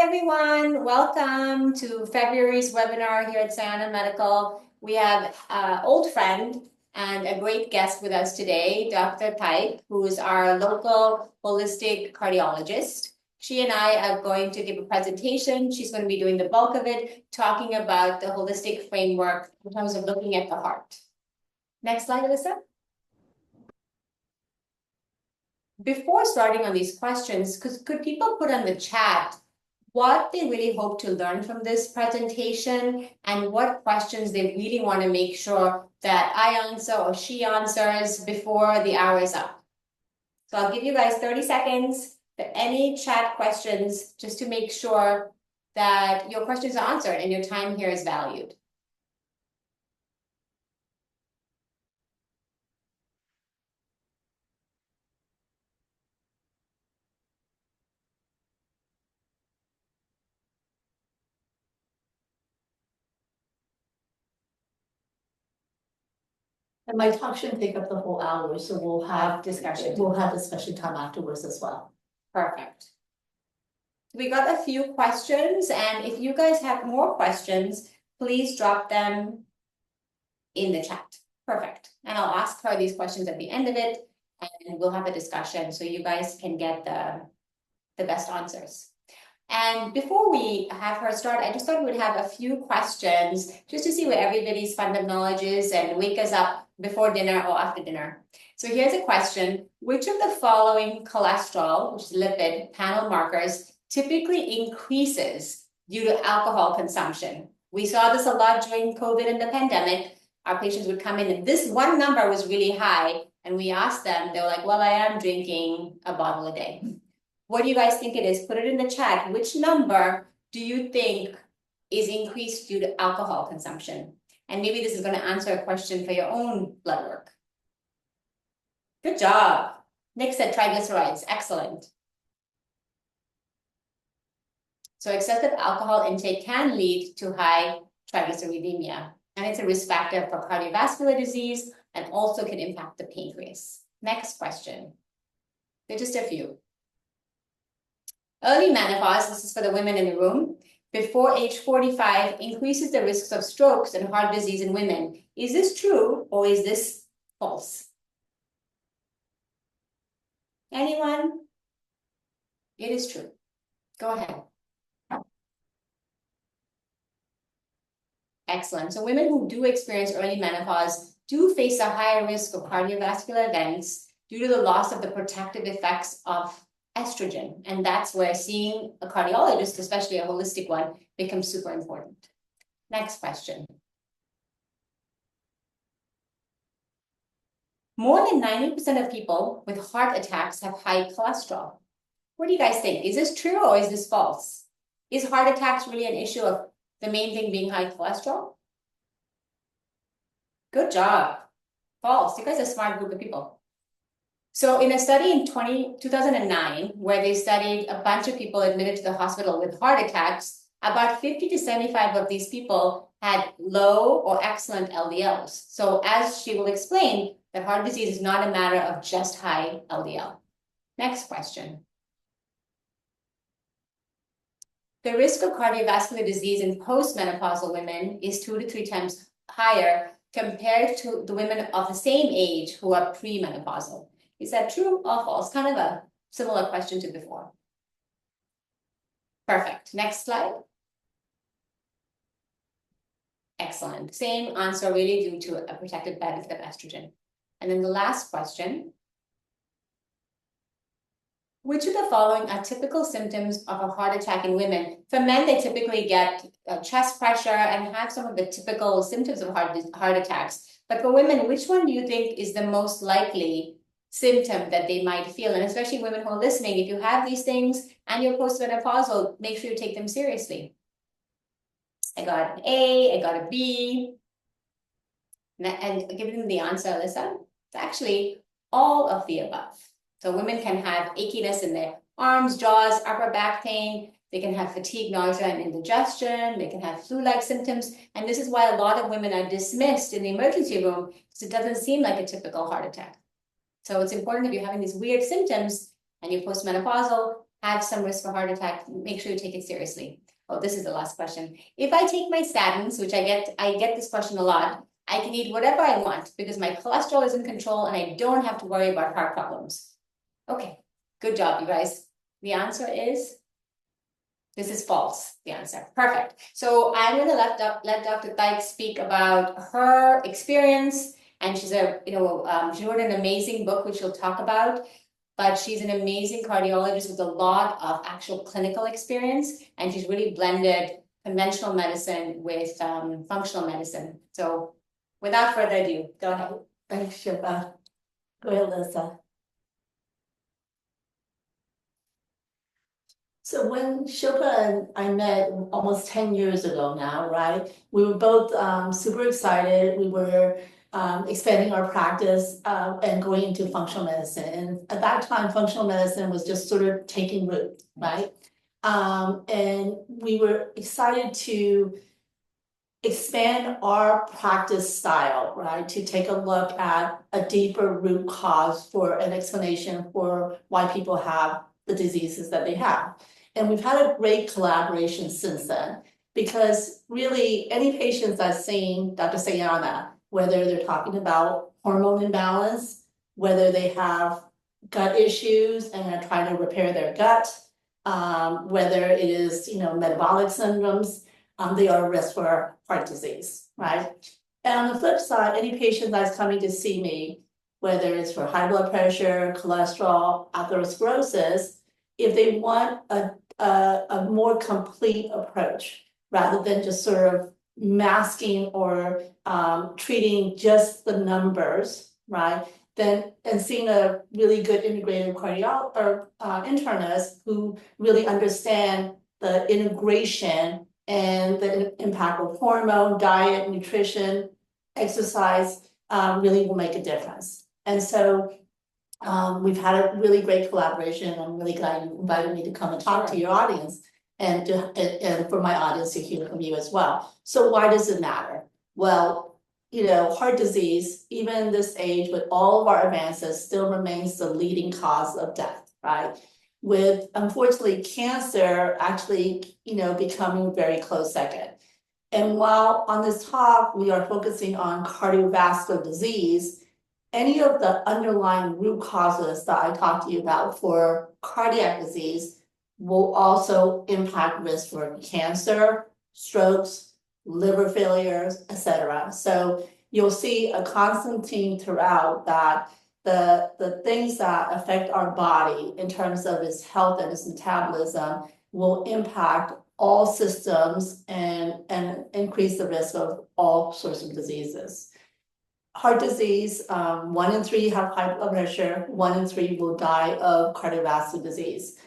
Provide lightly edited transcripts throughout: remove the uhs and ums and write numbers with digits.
everyone. Welcome to February's webinar here at Sayana Medical. We have an old friend and a great guest with us today, Dr. Thaik, who is our local holistic cardiologist. She and I are going to give a presentation. She's going to be doing the bulk of it, talking about the holistic framework in terms of looking at the heart. Next slide, Alyssa. Before starting on these questions, could people put on the chat what they really hope to learn from this presentation and what questions they really want to make sure that I answer or she answers before the hour is up. So I'll give you guys 30 seconds for any chat questions just to make sure that your questions are answered and your time here is valued. And my talk shouldn't take up the whole hour, so we'll have discussion time afterwards as well. Perfect. We got a few questions, and if you guys have more questions, please drop them in the chat. Perfect. And I'll ask her these questions at the end of it, and we'll have a discussion so you guys can get the best answers. And before we have her start, I just thought we'd have a few questions just to see where everybody's fund of knowledge is and wake us up before dinner or after dinner. So here's a question. Which of the following cholesterol, which is lipid panel markers, typically increases due to alcohol consumption? We saw this a lot during COVID and the pandemic. Our patients would come in and this one number was really high. And we asked them, they were like, well, I am drinking a bottle a day. What do you guys think it is? Put it in the chat. Which number do you think is increased due to alcohol consumption? And maybe this is going to answer a question for your own blood work. Good job. Nick said triglycerides. Excellent. So excessive alcohol intake can lead to high triglyceridemia. And it's a risk factor for cardiovascular disease and also can impact the pancreas. Next question. They're just a few. Early menopause, this is for the women in the room, before age 45 increases the risks of strokes and heart disease in women. Is this true or is this false? Anyone? It is true. Go ahead. Excellent. So women who do experience early menopause do face a higher risk of cardiovascular events due to the loss of the protective effects of estrogen. And that's where seeing a cardiologist, especially a holistic one, becomes super important. Next question. More than 90% of people with heart attacks have high cholesterol. What do you guys think? Is this true or is this false? Is heart attacks really an issue of the main thing being high cholesterol? Good job. False. You guys are a smart group of people. So in a study in 2009, where they studied a bunch of people admitted to the hospital with heart attacks, about 50 to 75 of these people had low or excellent LDLs. So as she will explain, that heart disease is not a matter of just high LDL. Next question. The risk of cardiovascular disease in postmenopausal women is 2 to 3 times higher compared to the women of the same age who are premenopausal. Is that true or false? Kind of a similar question to before. Perfect. Next slide. Excellent. Same answer really due to a protective benefit of estrogen. And then the last question. Which of the following are typical symptoms of a heart attack in women? For men, they typically get chest pressure and have some of the typical symptoms of heart attacks. But for women, which one do you think is the most likely symptom that they might feel? And especially women who are listening, if you have these things and you're postmenopausal, make sure you take them seriously. I got an A, I got a B. And giving them the answer, Alyssa, it's actually all of the above. So women can have achiness in their arms, jaws, upper back pain. They can have fatigue, nausea, and indigestion. They can have flu-like symptoms. And this is why a lot of women are dismissed in the emergency room because it doesn't seem like a typical heart attack. So it's important if you're having these weird symptoms and you're postmenopausal, have some risk for heart attack, make sure you take it seriously. Oh, this is the last question. If I take my statins, which I get this question a lot, I can eat whatever I want because my cholesterol is in control and I don't have to worry about heart problems. Okay, good job, you guys. The answer is, this is false, the answer. Perfect. So I'm gonna let Dr. Thaik speak about her experience, and she's she wrote an amazing book, which she'll talk about, but she's an amazing cardiologist with a lot of actual clinical experience, and she's really blended conventional medicine with functional medicine. So without further ado, go ahead. Thanks, Shilpa. Go ahead, Lisa. So when Shilpa and I met almost 10 years ago now, right? We were both super excited. We were expanding our practice and going into functional medicine. And at that time, functional medicine was just sort of taking root, right? And we were excited to expand our practice style, right? To take a look at a deeper root cause for an explanation for why people have the diseases that they have. And we've had a great collaboration since then, because really any patients I've seen Dr. Sayana, whether they're talking about hormone imbalance, whether they have gut issues and are trying to repair their gut, whether it is, metabolic syndromes, they are at risk for heart disease, right? And on the flip side, any patient that's coming to see me, whether it's for high blood pressure, cholesterol, atherosclerosis, if they want a more complete approach, rather than just sort of masking or treating just the numbers, right? Then and seeing a really good integrated internist who really understand the integration and the impact of hormone, diet, nutrition, exercise really will make a difference. And so we've had a really great collaboration. I'm really glad you invited me to come and talk to your audience and for my audience to hear from you as well. So why does it matter? Well, heart disease, even in this age with all of our advances, still remains the leading cause of death, right? With unfortunately cancer actually, becoming very close second. And while on this talk, we are focusing on cardiovascular disease, any of the underlying root causes that I talked to you about for cardiac disease will also impact risk for cancer, strokes, liver failures, etc. So you'll see a constant theme throughout that the things that affect our body in terms of its health and its metabolism will impact all systems and increase the risk of all sorts of diseases. Heart disease, 1 in 3 have high blood pressure, 1 in 3 will die of cardiovascular disease.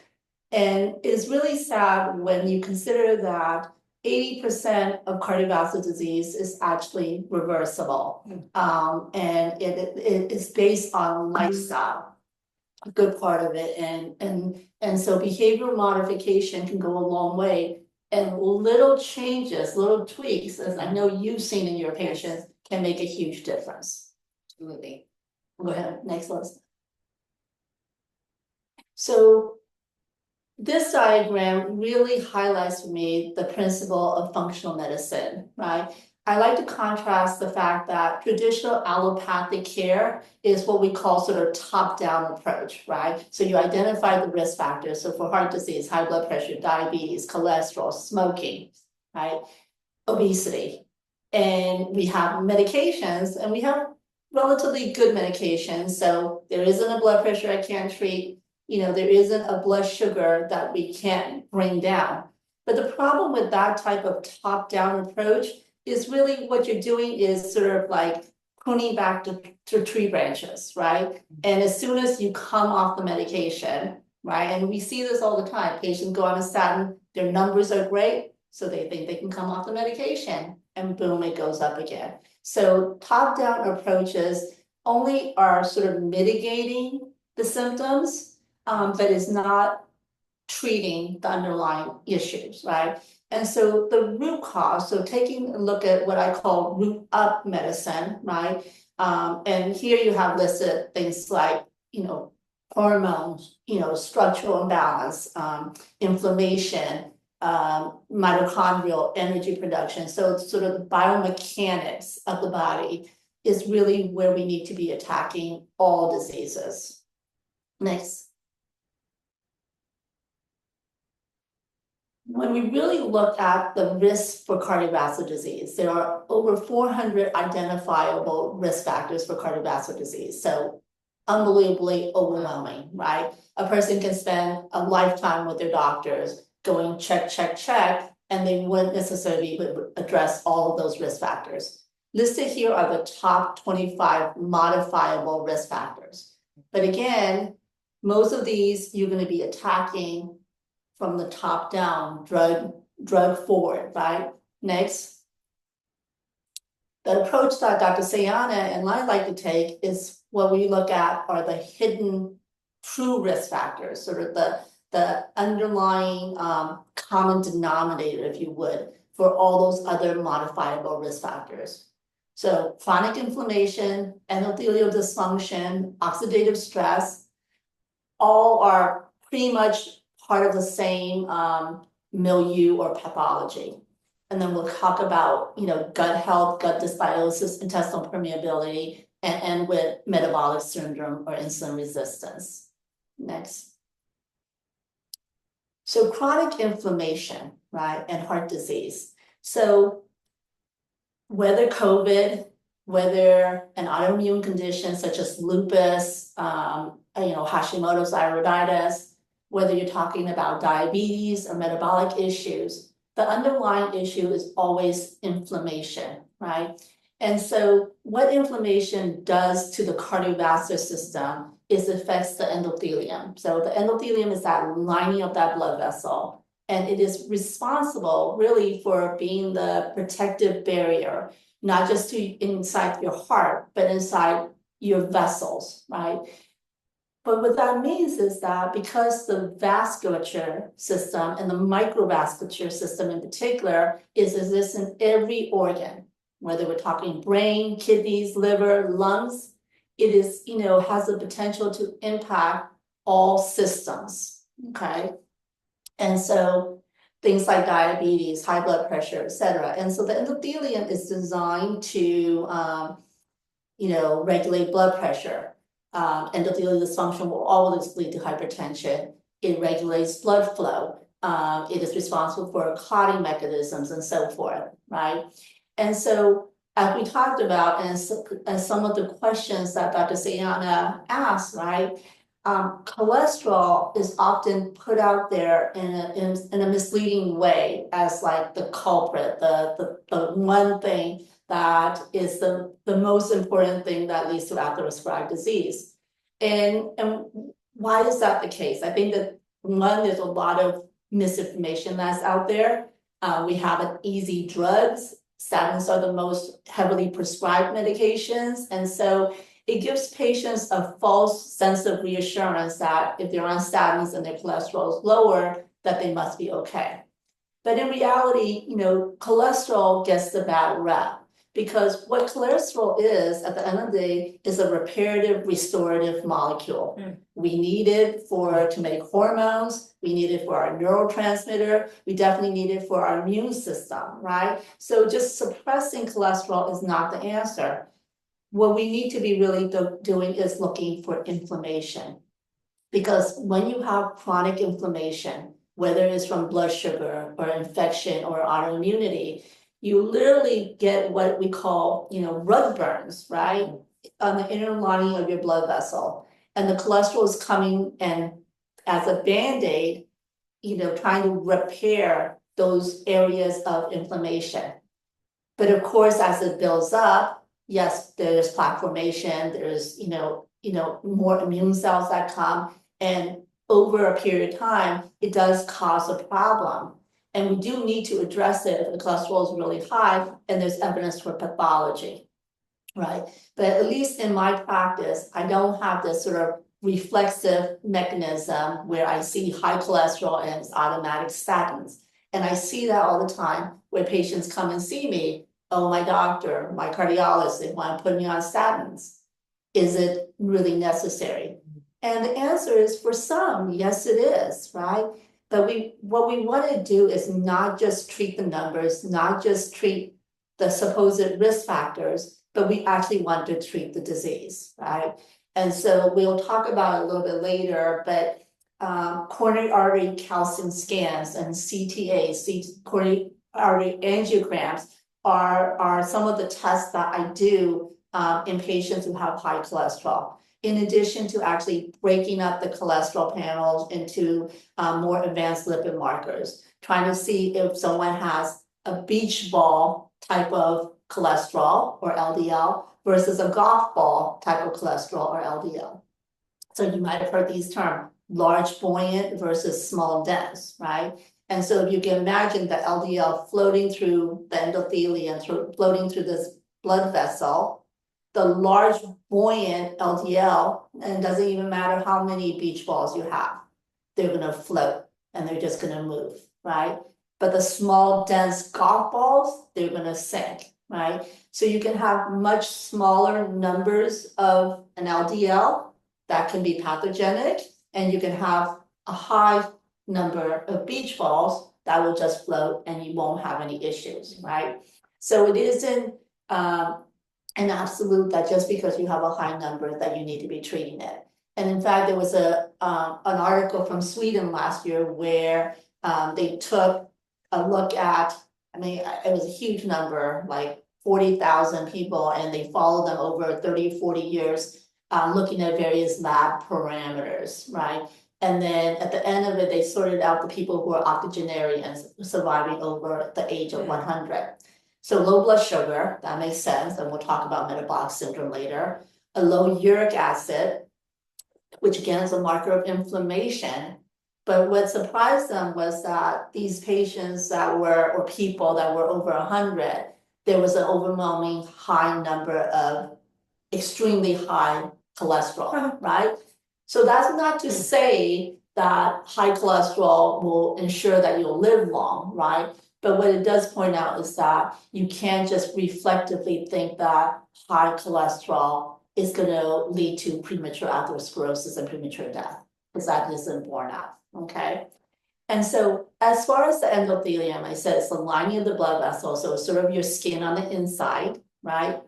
And it's really sad when you consider that 80% of cardiovascular disease is actually reversible. And it is based on lifestyle, a good part of it. And so behavioral modification can go a long way. And little changes, little tweaks, as I know you've seen in your patients, can make a huge difference. Absolutely. Go ahead, next list. So this diagram really highlights for me the principle of functional medicine, right? I like to contrast the fact that traditional allopathic care is what we call sort of top-down approach, right? So you identify the risk factors. So for heart disease, high blood pressure, diabetes, cholesterol, smoking, right? Obesity. And we have medications, and we have relatively good medications. So there isn't a blood pressure I can't treat. There isn't a blood sugar that we can't bring down. But the problem with that type of top-down approach is really what you're doing is sort of like pruning back to tree branches, right? And as soon as you come off the medication, right? And we see this all the time. Patients go on a statin, their numbers are great, so they think they can come off the medication, and boom, it goes up again. So top-down approaches only are sort of mitigating the symptoms, but is not treating the underlying issues, right? And so the root cause, so taking a look at what I call root up medicine, right? And here you have listed things like, hormones, structural imbalance, inflammation, mitochondrial energy production. So it's sort of the biomechanics of the body is really where we need to be attacking all diseases. Next. When we really look at the risk for cardiovascular disease, there are over 400 identifiable risk factors for cardiovascular disease. So unbelievably overwhelming, right? A person can spend a lifetime with their doctors going check, check, check, and they wouldn't necessarily address all of those risk factors. Listed here are the top 25 modifiable risk factors. But again, most of these you're going to be attacking from the top down, drug forward, right? Next. The approach that Dr. Sayana and I like to take is what we look at are the hidden true risk factors, sort of the underlying common denominator, if you would, for all those other modifiable risk factors. So chronic inflammation, endothelial dysfunction, oxidative stress, all are pretty much part of the same milieu or pathology. And then we'll talk about, gut health, gut dysbiosis, intestinal permeability, and end with metabolic syndrome or insulin resistance. Next. So chronic inflammation, right, and heart disease. So whether COVID, whether an autoimmune condition such as lupus, Hashimoto's thyroiditis, whether you're talking about diabetes or metabolic issues, the underlying issue is always inflammation, right? And so what inflammation does to the cardiovascular system is affects the endothelium. So the endothelium is that lining of that blood vessel, and it is responsible really for being the protective barrier, not just to inside your heart, but inside your vessels, right? But what that means is that because the vasculature system and the microvasculature system in particular is exists in every organ, whether we're talking brain, kidneys, liver, lungs, it is, has the potential to impact all systems, okay? And so things like diabetes, high blood pressure, et cetera. And so the endothelium is designed to, regulate blood pressure. Endothelial dysfunction will always lead to hypertension. It regulates blood flow. It is responsible for clotting mechanisms and so forth, right? And so, as we talked about, and some of the questions that Dr. Sayana asked, right? Cholesterol is often put out there in a misleading way as like the culprit, the one thing that is the most important thing that leads to atherosclerotic disease. And why is that the case? I think that one, there's a lot of misinformation that's out there. We have easy drugs. Statins are the most heavily prescribed medications. And so it gives patients a false sense of reassurance that if they're on statins and their cholesterol is lower, that they must be okay. But in reality, cholesterol gets the bad rep. Because what cholesterol is, at the end of the day, is a reparative, restorative molecule. We need it to make hormones. We need it for our neurotransmitter. We definitely need it for our immune system, right? So just suppressing cholesterol is not the answer. What we need to be really doing is looking for inflammation. Because when you have chronic inflammation, whether it's from blood sugar or infection or autoimmunity, you literally get what we call, rug burns, right? On the inner lining of your blood vessel. And the cholesterol is coming and as a Band-Aid, trying to repair those areas of inflammation. But of course, as it builds up, yes, there's plaque formation, there's, more immune cells that come, and over a period of time, it does cause a problem. And we do need to address it if the cholesterol is really high and there's evidence for pathology, right? But at least in my practice, I don't have this sort of reflexive mechanism where I see high cholesterol and it's automatic statins. And I see that all the time where patients come and see me, oh, my doctor, my cardiologist, they want to put me on statins. Is it really necessary? And the answer is for some, yes, it is, right? But what we want to do is not just treat the numbers, not just treat the supposed risk factors, but we actually want to treat the disease, right? And so we'll talk about it a little bit later, but coronary artery calcium scans and CTA, coronary artery angiograms are some of the tests that I do in patients who have high cholesterol. In addition to actually breaking up the cholesterol panels into more advanced lipid markers, trying to see if someone has a beach ball type of cholesterol or LDL versus a golf ball type of cholesterol or LDL. So you might have heard these terms, large buoyant versus small dense, right? And so if you can imagine the LDL floating through the endothelium, floating through this blood vessel, the large buoyant LDL, and it doesn't even matter how many beach balls you have, they're gonna float and they're just gonna move, right? But the small dense golf balls, they're gonna sink, right? So you can have much smaller numbers of an LDL that can be pathogenic, and you can have a high number of beach balls that will just float and you won't have any issues, right? So it isn't an absolute that just because you have a high number that you need to be treating it. And in fact, there was an article from Sweden last year where they took a look at, I mean, it was a huge number, like 40,000 people, and they followed them over 30, 40 years, looking at various lab parameters, right? And then at the end of it, they sorted out the people who are octogenarians surviving over the age of 100. So low blood sugar, that makes sense, and we'll talk about metabolic syndrome later. A low uric acid, which again is a marker of inflammation. But what surprised them was that these patients that were, or people that were over 100, there was an overwhelming high number of extremely high cholesterol, right? So that's not to say that high cholesterol will ensure that you'll live long, right? But what it does point out is that you can't just reflectively think that high cholesterol is going to lead to premature atherosclerosis and premature death, because that isn't borne out, okay? And so as far as the endothelium, I said it's the lining of the blood vessel, so it's sort of your skin on the inside, right?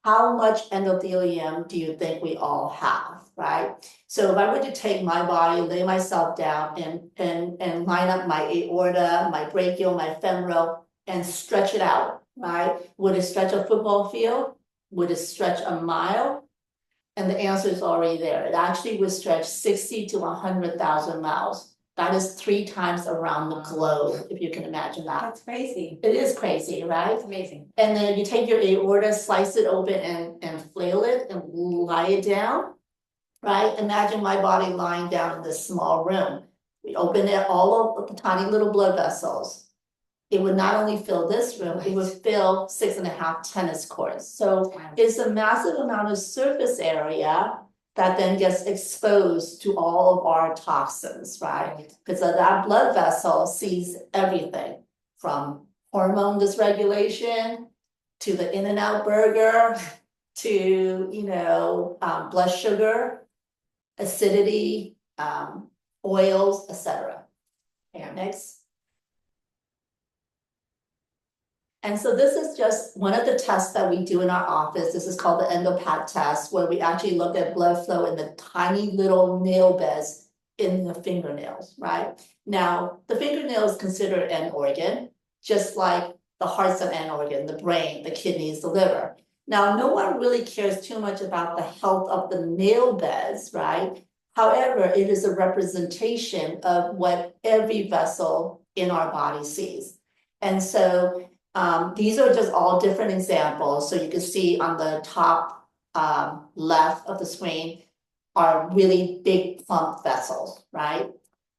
How much endothelium do you think we all have, right? So if I were to take my body, lay myself down and line up my aorta, my brachial, my femoral, and stretch it out, right? Would it stretch a football field? Would it stretch a mile? And the answer is already there. It actually would stretch 60 to 100,000 miles. That is 3 times around the globe, if you can imagine that. That's crazy. It is crazy, right? It's amazing. And then you take your aorta, slice it open and flail it and lie it down, right? Imagine my body lying down in this small room. We open it, all of the tiny little blood vessels. It would not only fill this room, it would fill 6.5 tennis courts. So it's a massive amount of surface area that then gets exposed to all of our toxins, right? Because that blood vessel sees everything from hormone dysregulation to the In-N-Out burger to, blood sugar, acidity, oils, etc. Yeah. Next. And so this is just one of the tests that we do in our office. This is called the endopat test, where we actually look at blood flow in the tiny little nail beds in the fingernails, right? Now, the fingernail is considered an organ, just like the heart's an organ, the brain, the kidneys, the liver. Now, no one really cares too much about the health of the nail beds, right? However, it is a representation of what every vessel in our body sees. And so these are just all different examples. So you can see on the top left of the screen are really big plump vessels, right?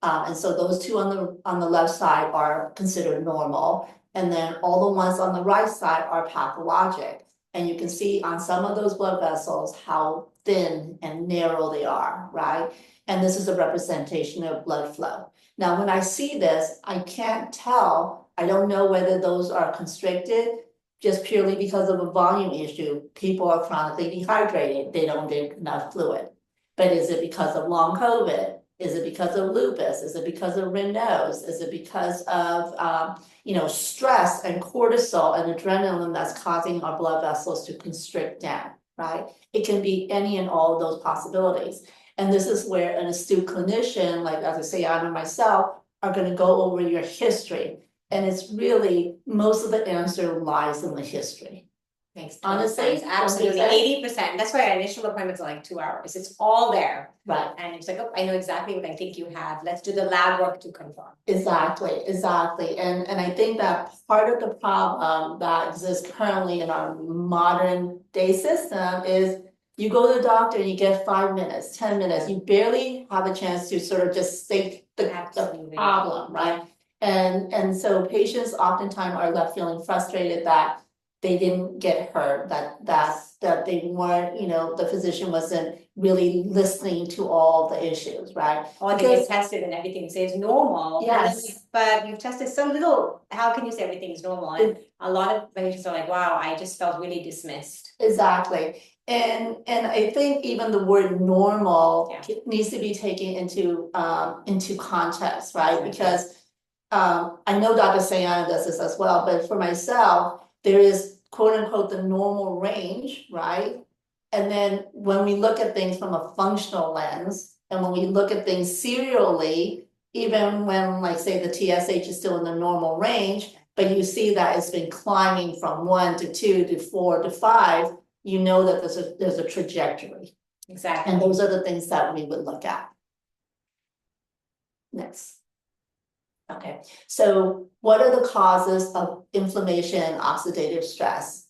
And so those two on the left side are considered normal. And then all the ones on the right side are pathologic. And you can see on some of those blood vessels how thin and narrow they are, right? And this is a representation of blood flow. Now, when I see this, I can't tell, I don't know whether those are constricted just purely because of a volume issue. People are chronically dehydrated, they don't get enough fluid. But is it because of long COVID? Is it because of lupus? Is it because of Raynaud's? Is it because of, stress and cortisol and adrenaline that's causing our blood vessels to constrict down, right? It can be any and all of those possibilities. And this is where an astute clinician, like Dr. Sayana and myself, are gonna go over your history. And it's really, most of the answer lies in the history. Makes Honestly, sense. Absolutely, 80%. That's why our initial appointments are like 2 hours. It's all there. Right, And it's like, oh, I know exactly what I think you have. Let's do the lab work to confirm. exactly. And I think that part of the problem that exists currently in our modern day system is you go to the doctor and you get 5 minutes, 10 minutes, you barely have a chance to sort of just state the Absolutely. problem, right? And so patients oftentimes are left feeling frustrated that they didn't get heard, that they weren't, the physician wasn't really listening to all the issues, right? Or they get tested and everything says normal. Yes. But you've tested so little, how can you say everything is normal? And a lot of patients are like, wow, I just felt really dismissed. Exactly. And I think even the word normal needs to be taken into context, right? Because I know Dr. Sayana does this as well, but for myself, there is quote unquote the normal range, right? And then when we look at things from a functional lens, and when we look at things serially, even when like say the TSH is still in the normal range, but you see that it's been climbing from 1 to 2 to 4 to 5, you know that there's a trajectory. Exactly. And those are the things that we would look at. Next. Okay, so what are the causes of inflammation and oxidative stress?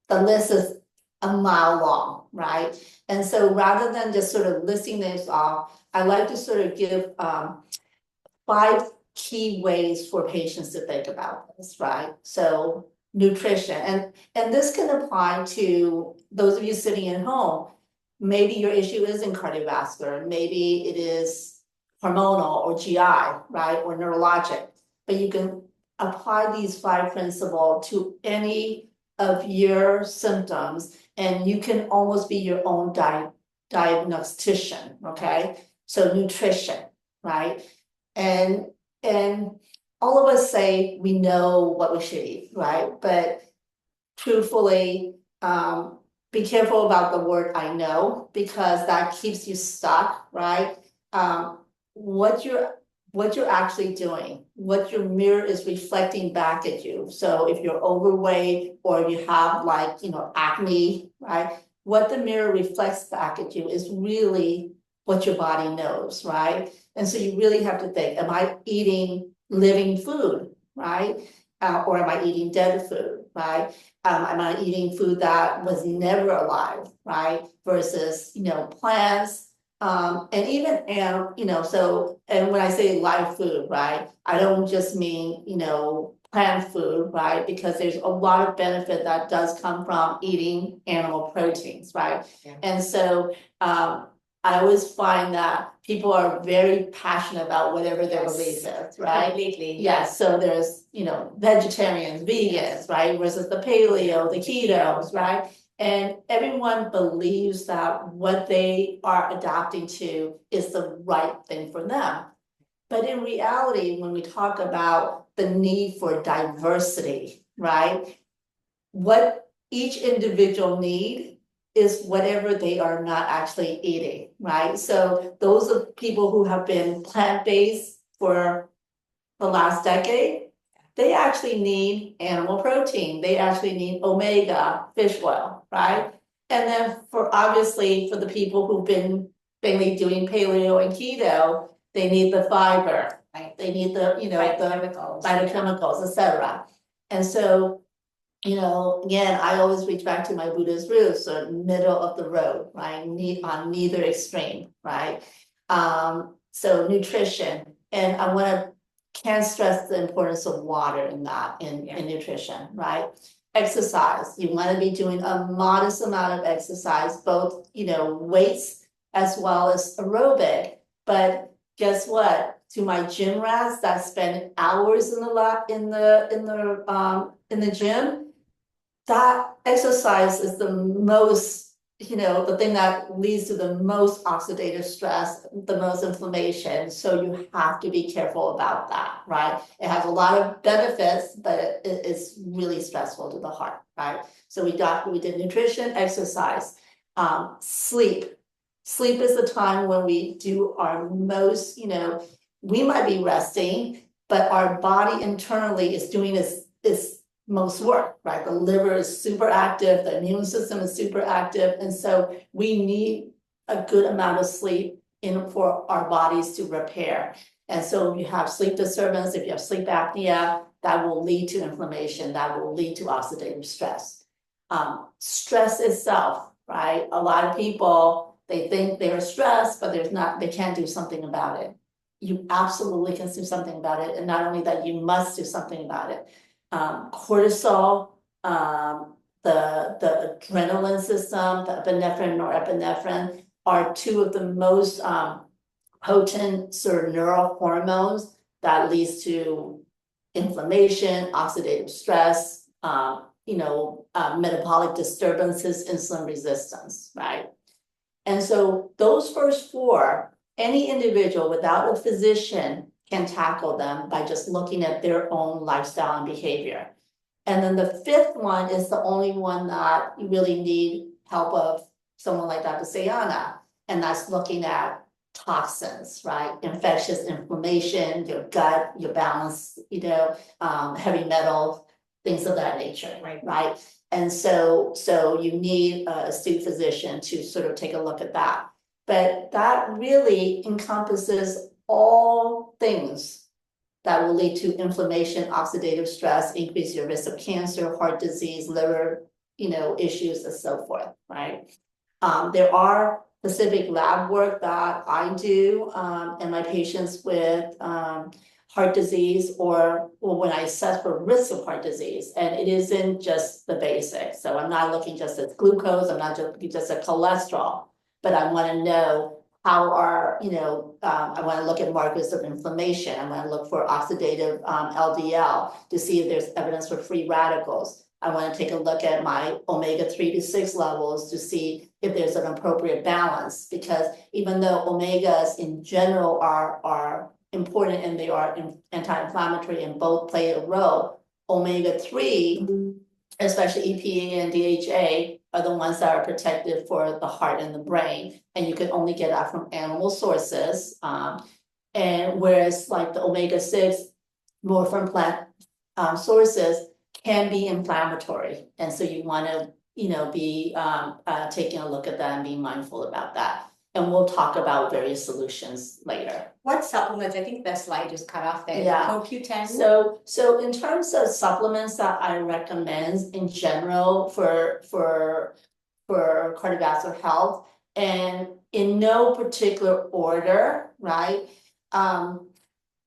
The list is a mile long, right? And so rather than just sort of listing these off, I like to sort of give 5 key ways for patients to think about this, right? So nutrition, and this can apply to those of you sitting at home. Maybe your issue isn't cardiovascular, maybe it is hormonal or GI, right, or neurologic, but you can apply these 5 principles to any of your symptoms, and you can almost be your own diagnostician, okay? So nutrition, right? And all of us say we know what we should eat, right? But truthfully, be careful about the word I know, because that keeps you stuck, right? What you're actually doing, what your mirror is reflecting back at you. So if you're overweight or you have like, acne, right? What the mirror reflects back at you is really what your body knows, right? And so you really have to think, am I eating living food, right? Or am I eating dead food, right? Am I eating food that was never alive, right? Versus, plants, and even, so, and when I say live food, right, I don't just mean, plant food, right? Because there's a lot of benefit that does come from eating animal proteins, right? Yeah. And so, I always find that people are very passionate about whatever their belief is, right? Completely. Yes, so there's, vegetarians, vegans, right, versus the paleo, the ketos, right? And everyone believes that what they are adapting to is the right thing for them. But in reality, when we talk about the need for diversity, right? What each individual need is whatever they are not actually eating, right? So those are people who have been plant-based for the last decade, they actually need animal protein. They actually need omega fish oil, right? And then obviously for the people who've been mainly doing paleo and keto, they need the fiber, right? They need the, Phytochemicals. the phytochemicals, etc. And so, again, I always reach back to my Buddhist roots, so middle of the road, right? On neither extreme, right? So nutrition, and can't stress the importance of water in that, in nutrition, right? Exercise, you wanna be doing a modest amount of exercise, both, weights as well as aerobic. But guess what? To my gym rats that spend hours in the gym, that exercise is the most the thing that leads to the most oxidative stress, the most inflammation, so you have to be careful about that, right? It has a lot of benefits, but it's really stressful to the heart, right? So we did nutrition, exercise, sleep. Sleep is the time when we do our most, we might be resting, but our body internally is doing its most work, right? The liver is super active, the immune system is super active, and so we need a good amount of sleep for our bodies to repair. And so if you have sleep disturbance, if you have sleep apnea, that will lead to inflammation, that will lead to oxidative stress. Stress itself, right? A lot of people, they think they're stressed, but they can't do something about it. You absolutely can do something about it, and not only that, you must do something about it. Cortisol, the adrenaline system, the epinephrine, norepinephrine are two of the most potent sort of neural hormones that leads to inflammation, oxidative stress, metabolic disturbances, insulin resistance, right? And so those first four, any individual without a physician can tackle them by just looking at their own lifestyle and behavior. And then the fifth one is the only one that you really need help of someone like Dr. Sayana, and that's looking at toxins, right? Infectious inflammation, your gut, your balance, heavy metal, things of that nature, right? And so you need a astute physician to sort of take a look at that. But that really encompasses all things that will lead to inflammation, oxidative stress, increase your risk of cancer, heart disease, liver, issues and so forth, right? There are specific lab work that I do in my patients with heart disease or when I assess for risk of heart disease, and it isn't just the basics. So I'm not looking just at glucose, I'm not just at cholesterol, but I want to know how I want to look at markers of inflammation. I want to look for oxidative LDL to see if there's evidence for free radicals. I want to take a look at my omega-3 to 6 levels to see if there's an appropriate balance, because even though omegas in general are important and they are anti-inflammatory and both play a role, omega-3, especially EPA and DHA, are the ones that are protective for the heart and the brain, and you can only get that from animal sources. And whereas like the omega-6, more from plant sources, can be inflammatory, and so you want to be taking a look at that and being mindful about that. And we'll talk about various solutions later. What supplements? I think the slide just cut off there. Yeah. CoQ10. So in terms of supplements that I recommend in general for cardiovascular health, and in no particular order, right?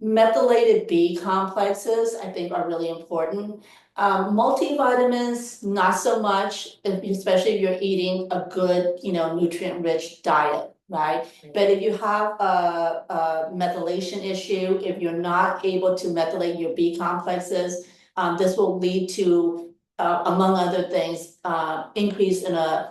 Methylated B complexes, I think, are really important. Multivitamins, not so much, especially if you're eating a good, nutrient-rich diet, right? But if you have a methylation issue, if you're not able to methylate your B complexes, this will lead to, among other things, increase in an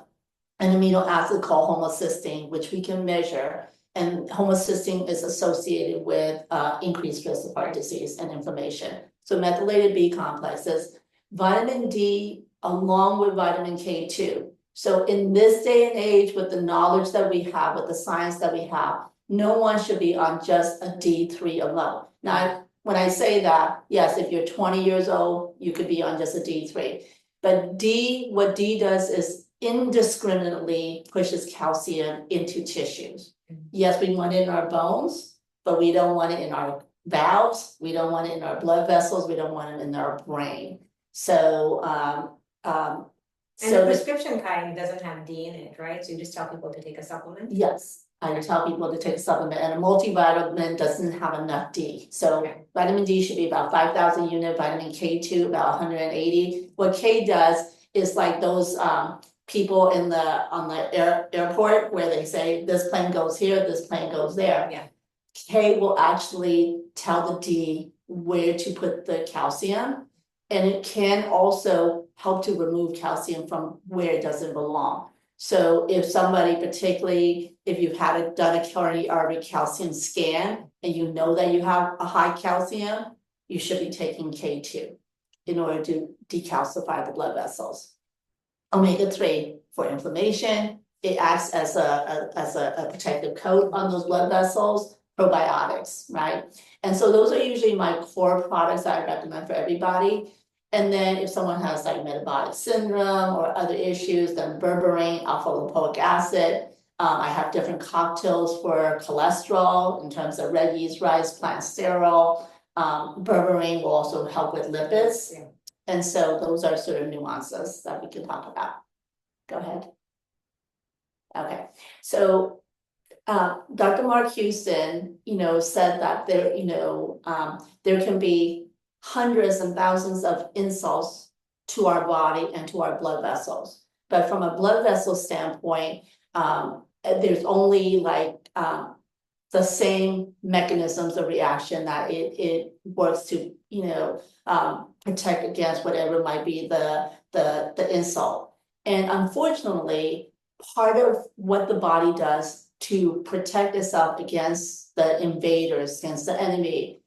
amino acid called homocysteine, which we can measure. And homocysteine is associated with increased risk of heart disease and inflammation. So methylated B complexes, vitamin D, along with vitamin K2. So in this day and age, with the knowledge that we have, with the science that we have, no one should be on just a D3 alone. Now, when I say that, yes, if you're 20 years old, you could be on just a D3. But what D does is indiscriminately pushes calcium into tissues. Yes, we want it in our bones, but we don't want it in our valves, we don't want it in our blood vessels, we don't want it in our brain. So and the prescription kind doesn't have D in it, right? So you just tell people to take a supplement? Yes, I tell people to take a supplement, and a multivitamin doesn't have enough D. So vitamin D should be about 5,000 units, vitamin K2 about 180. What K does is like those people on the airport where they say this plane goes here, this plane goes there. Yeah. K will actually tell the D where to put the calcium, and it can also help to remove calcium from where it doesn't belong. So if somebody, particularly if you've done a coronary artery calcium scan and you know that you have a high calcium, you should be taking K2 in order to decalcify the blood vessels. Omega-3 for inflammation, it acts as a protective coat on those blood vessels, probiotics, right? And so those are usually my core products that I recommend for everybody. And then if someone has like metabolic syndrome or other issues, then berberine, alpha lipoic acid. I have different cocktails for cholesterol in terms of red yeast rice, plant sterol. Berberine will also help with lipids. Yeah. And so those are sort of nuances that we can talk about. Go ahead. Okay, so Dr. Mark Houston, said that there can be hundreds and thousands of insults to our body and to our blood vessels. But from a blood vessel standpoint, there's only the same mechanisms of reaction that it works to, protect against whatever might be the insult. And unfortunately, part of what the body does to protect itself against the invaders, against the enemy,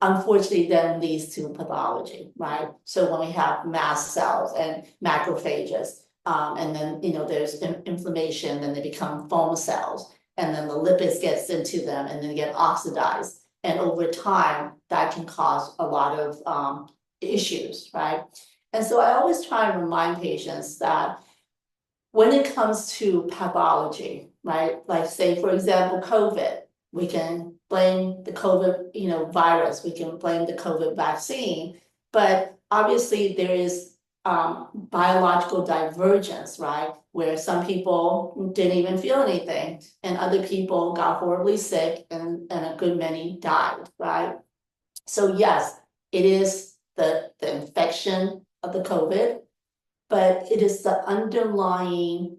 unfortunately then leads to pathology, right? So when we have mast cells and macrophages, and then there's inflammation, then they become foam cells, and then the lipids gets into them and then they get oxidized. And over time, that can cause a lot of issues, right? And so I always try and remind patients that when it comes to pathology, right? Like say, for example, COVID, we can blame the COVID, virus, we can blame the COVID vaccine, but obviously there is biological divergence, right? Where some people didn't even feel anything and other people got horribly sick and a good many died, right? So yes, it is the infection of the COVID, but it is the underlying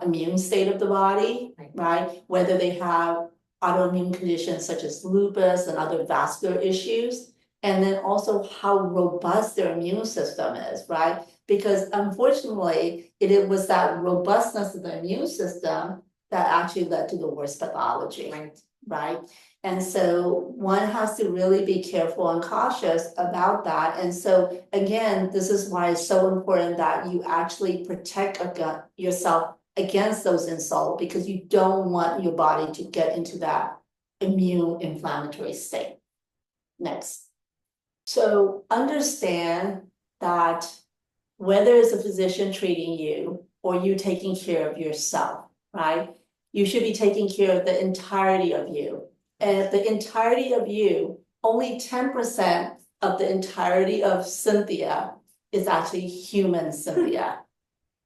immune state of the body, right? Whether they have autoimmune conditions such as lupus and other vascular issues, and then also how robust their immune system is, right? Because unfortunately, it was that robustness of the immune system that actually led to the worst pathology, right? And so one has to really be careful and cautious about that. And so again, this is why it's so important that you actually protect yourself against those insults, because you don't want your body to get into that immune inflammatory state. Next. So understand that whether it's a physician treating you or you taking care of yourself, right? You should be taking care of the entirety of you. And if the entirety of you, only 10% of the entirety of Cynthia is actually human Cynthia.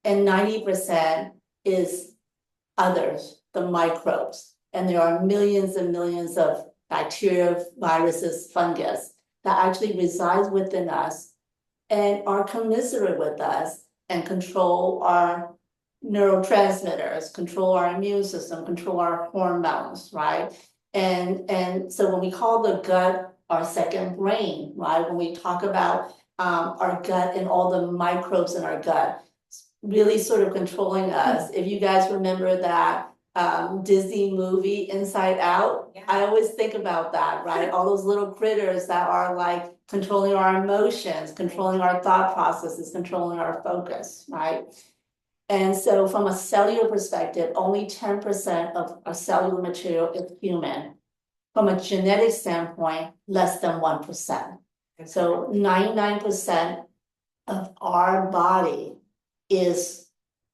And 90% is others, the microbes. And there are millions and millions of bacteria, viruses, fungus that actually resides within us and are commiserate with us and control our neurotransmitters, control our immune system, control our hormones, right? And so when we call the gut our second brain, right? When we talk about our gut and all the microbes in our gut, really sort of controlling us. If you guys remember that Disney movie Inside Out, Yeah. I always think about that, right? All those little critters that are like controlling our emotions, controlling our thought processes, controlling our focus, right? And so from a cellular perspective, only 10% of our cellular material is human. From a genetic standpoint, less than 1%. So 99% of our body is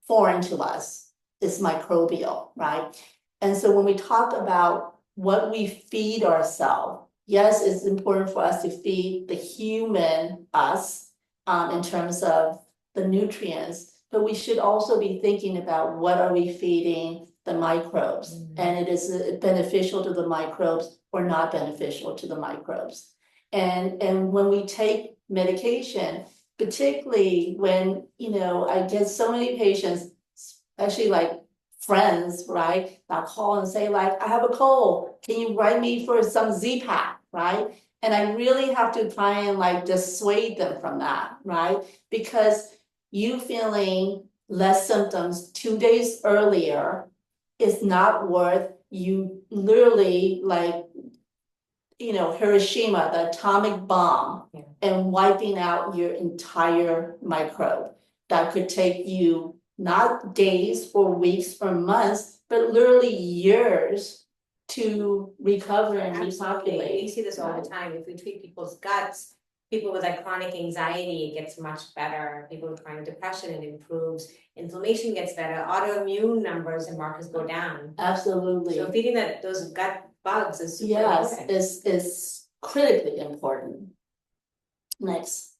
foreign to us, is microbial, right? And so when we talk about what we feed ourselves, yes, it's important for us to feed the human us in terms of the nutrients, but we should also be thinking about what are we feeding the microbes, and it is beneficial to the microbes or not beneficial to the microbes. And when we take medication, particularly when, I get so many patients, especially like friends, right, that call and say like, I have a cold, can you write me for some Z-Pak, right? And I really have to try and like dissuade them from that, right? Because you feeling less symptoms 2 days earlier, it's not worth you literally like, Hiroshima, the atomic bomb, Yeah. and wiping out your entire microbe. That could take you not days or weeks or months, but literally years to recover and Absolutely, repopulate. we see this all the time, if we treat people's guts, people with like chronic anxiety, it gets much better, people with chronic depression, it improves, inflammation gets better, autoimmune numbers and markers go down. Absolutely. So feeding those gut bugs is super Yes, important. is critically important. Next.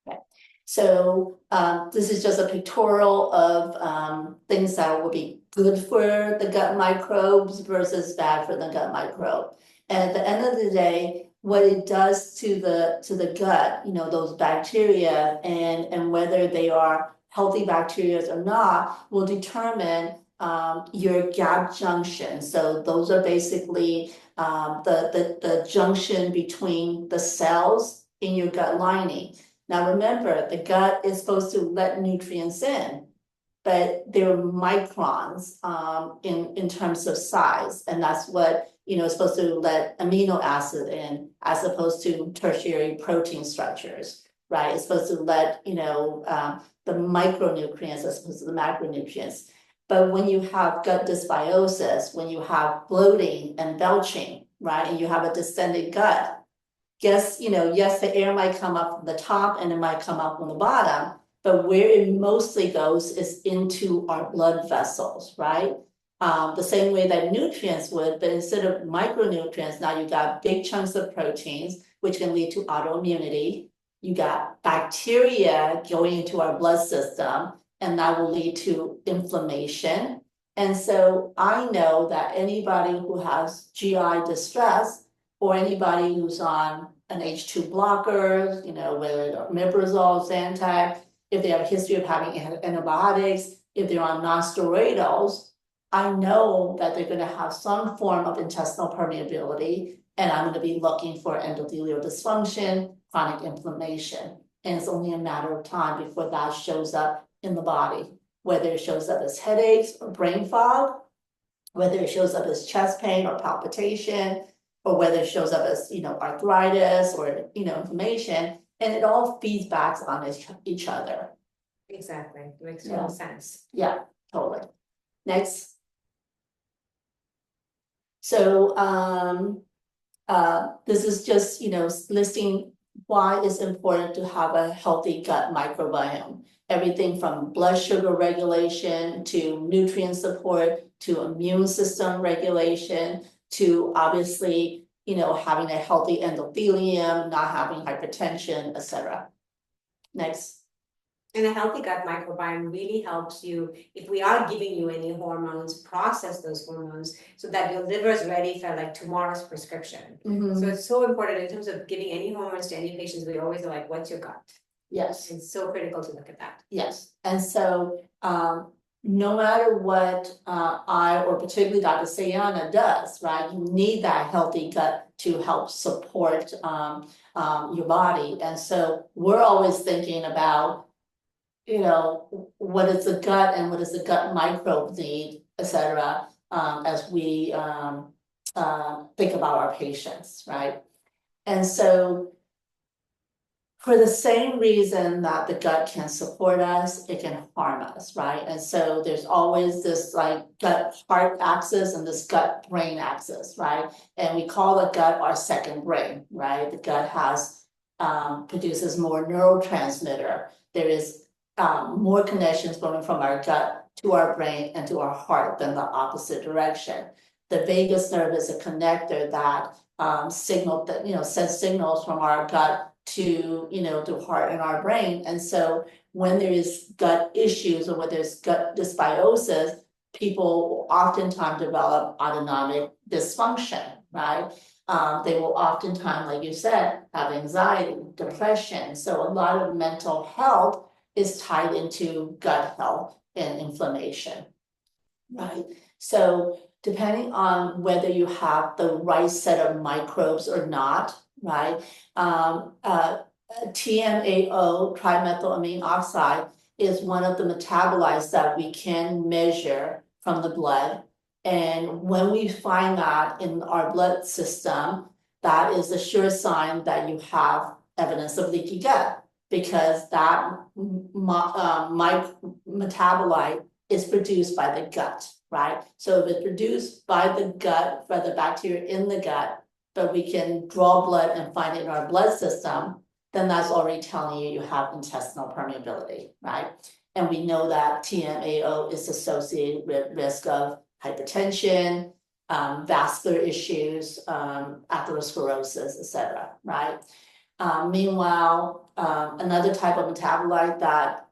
Okay, so this is just a pictorial of things that will be good for the gut microbes versus bad for the gut microbe. And at the end of the day, what it does to the gut, those bacteria and whether they are healthy bacteria or not, will determine your gap junction. So those are basically the junction between the cells in your gut lining. Now remember, the gut is supposed to let nutrients in, but they're microns in terms of size, and that's what is supposed to let amino acid in, as opposed to tertiary protein structures, right? It's supposed to let the micronutrients as opposed to the macronutrients. But when you have gut dysbiosis, when you have bloating and belching, right, and you have a distended gut, yes, the air might come up from the top and it might come up from the bottom, but where it mostly goes is into our blood vessels, right? The same way that nutrients would, but instead of micronutrients, now you got big chunks of proteins, which can lead to autoimmunity. You got bacteria going into our blood system, and that will lead to inflammation. And so I know that anybody who has GI distress, or anybody who's on an H2 blocker, whether it's omeprazole, Zantac, if they have a history of having antibiotics, if they're on non-steroidals, I know that they're gonna have some form of intestinal permeability, and I'm gonna be looking for endothelial dysfunction, chronic inflammation. And it's only a matter of time before that shows up in the body, whether it shows up as headaches or brain fog, whether it shows up as chest pain or palpitation, or whether it shows up as, arthritis or, inflammation, and it all feeds back on each other. Exactly, it makes total sense. Yeah, totally. Next. So, this is just, listing why it's important to have a healthy gut microbiome. Everything from blood sugar regulation to nutrient support to immune system regulation to obviously, having a healthy endothelium, not having hypertension, etc. Next. And a healthy gut microbiome really helps you, if we are giving you any hormones, process those hormones so that your liver is ready for like tomorrow's prescription. So it's so important in terms of giving any hormones to any patients, we always are like, what's your gut? Yes. It's so critical to look at that. Yes, and so no matter what I or particularly Dr. Sayana does, right, you need that healthy gut to help support your body. And so we're always thinking about, what is the gut and what does the gut microbe need, etc., as we think about our patients, right? And so for the same reason that the gut can support us, it can harm us, right? And so there's always this like gut heart axis and this gut brain axis, right? And we call the gut our second brain, right? The gut has produces more neurotransmitter. There is more connections going from our gut to our brain and to our heart than the opposite direction. The vagus nerve is a connector that sends signals from our gut to to heart and our brain. And so when there is gut issues or when there's gut dysbiosis, people oftentimes develop autonomic dysfunction, right? They will oftentimes, like you said, have anxiety, depression. So a lot of mental health is tied into gut health and inflammation, right? So depending on whether you have the right set of microbes or not, right? TMAO, trimethylamine oxide, is one of the metabolites that we can measure from the blood. And when we find that in our blood system, that is a sure sign that you have evidence of leaky gut, because that metabolite is produced by the gut, right? So if it's produced by the gut, by the bacteria in the gut, but we can draw blood and find it in our blood system, then that's already telling you you have intestinal permeability, right? And we know that TMAO is associated with risk of hypertension, vascular issues, atherosclerosis, etc., right? Meanwhile, another type of metabolite that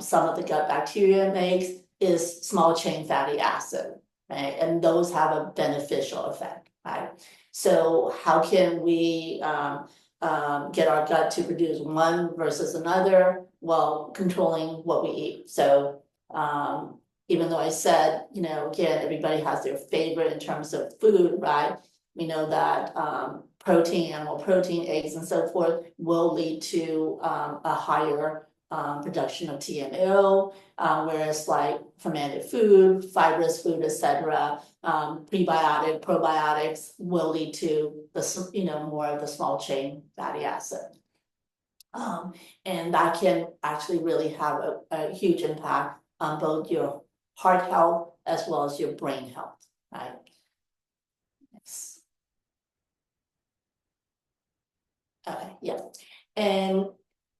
some of the gut bacteria makes is small chain fatty acid, right? And those have a beneficial effect, right? So how can we get our gut to produce one versus another? Well, controlling what we eat. So even though I said, again, everybody has their favorite in terms of food, right? We know that protein, animal protein, eggs, and so forth will lead to a higher production of TMAO, whereas like fermented food, fibrous food, etc., prebiotic, probiotics will lead to the more of the small chain fatty acid. And that can actually really have a huge impact on both your heart health as well as your brain health, right? Yes. Okay, yeah. And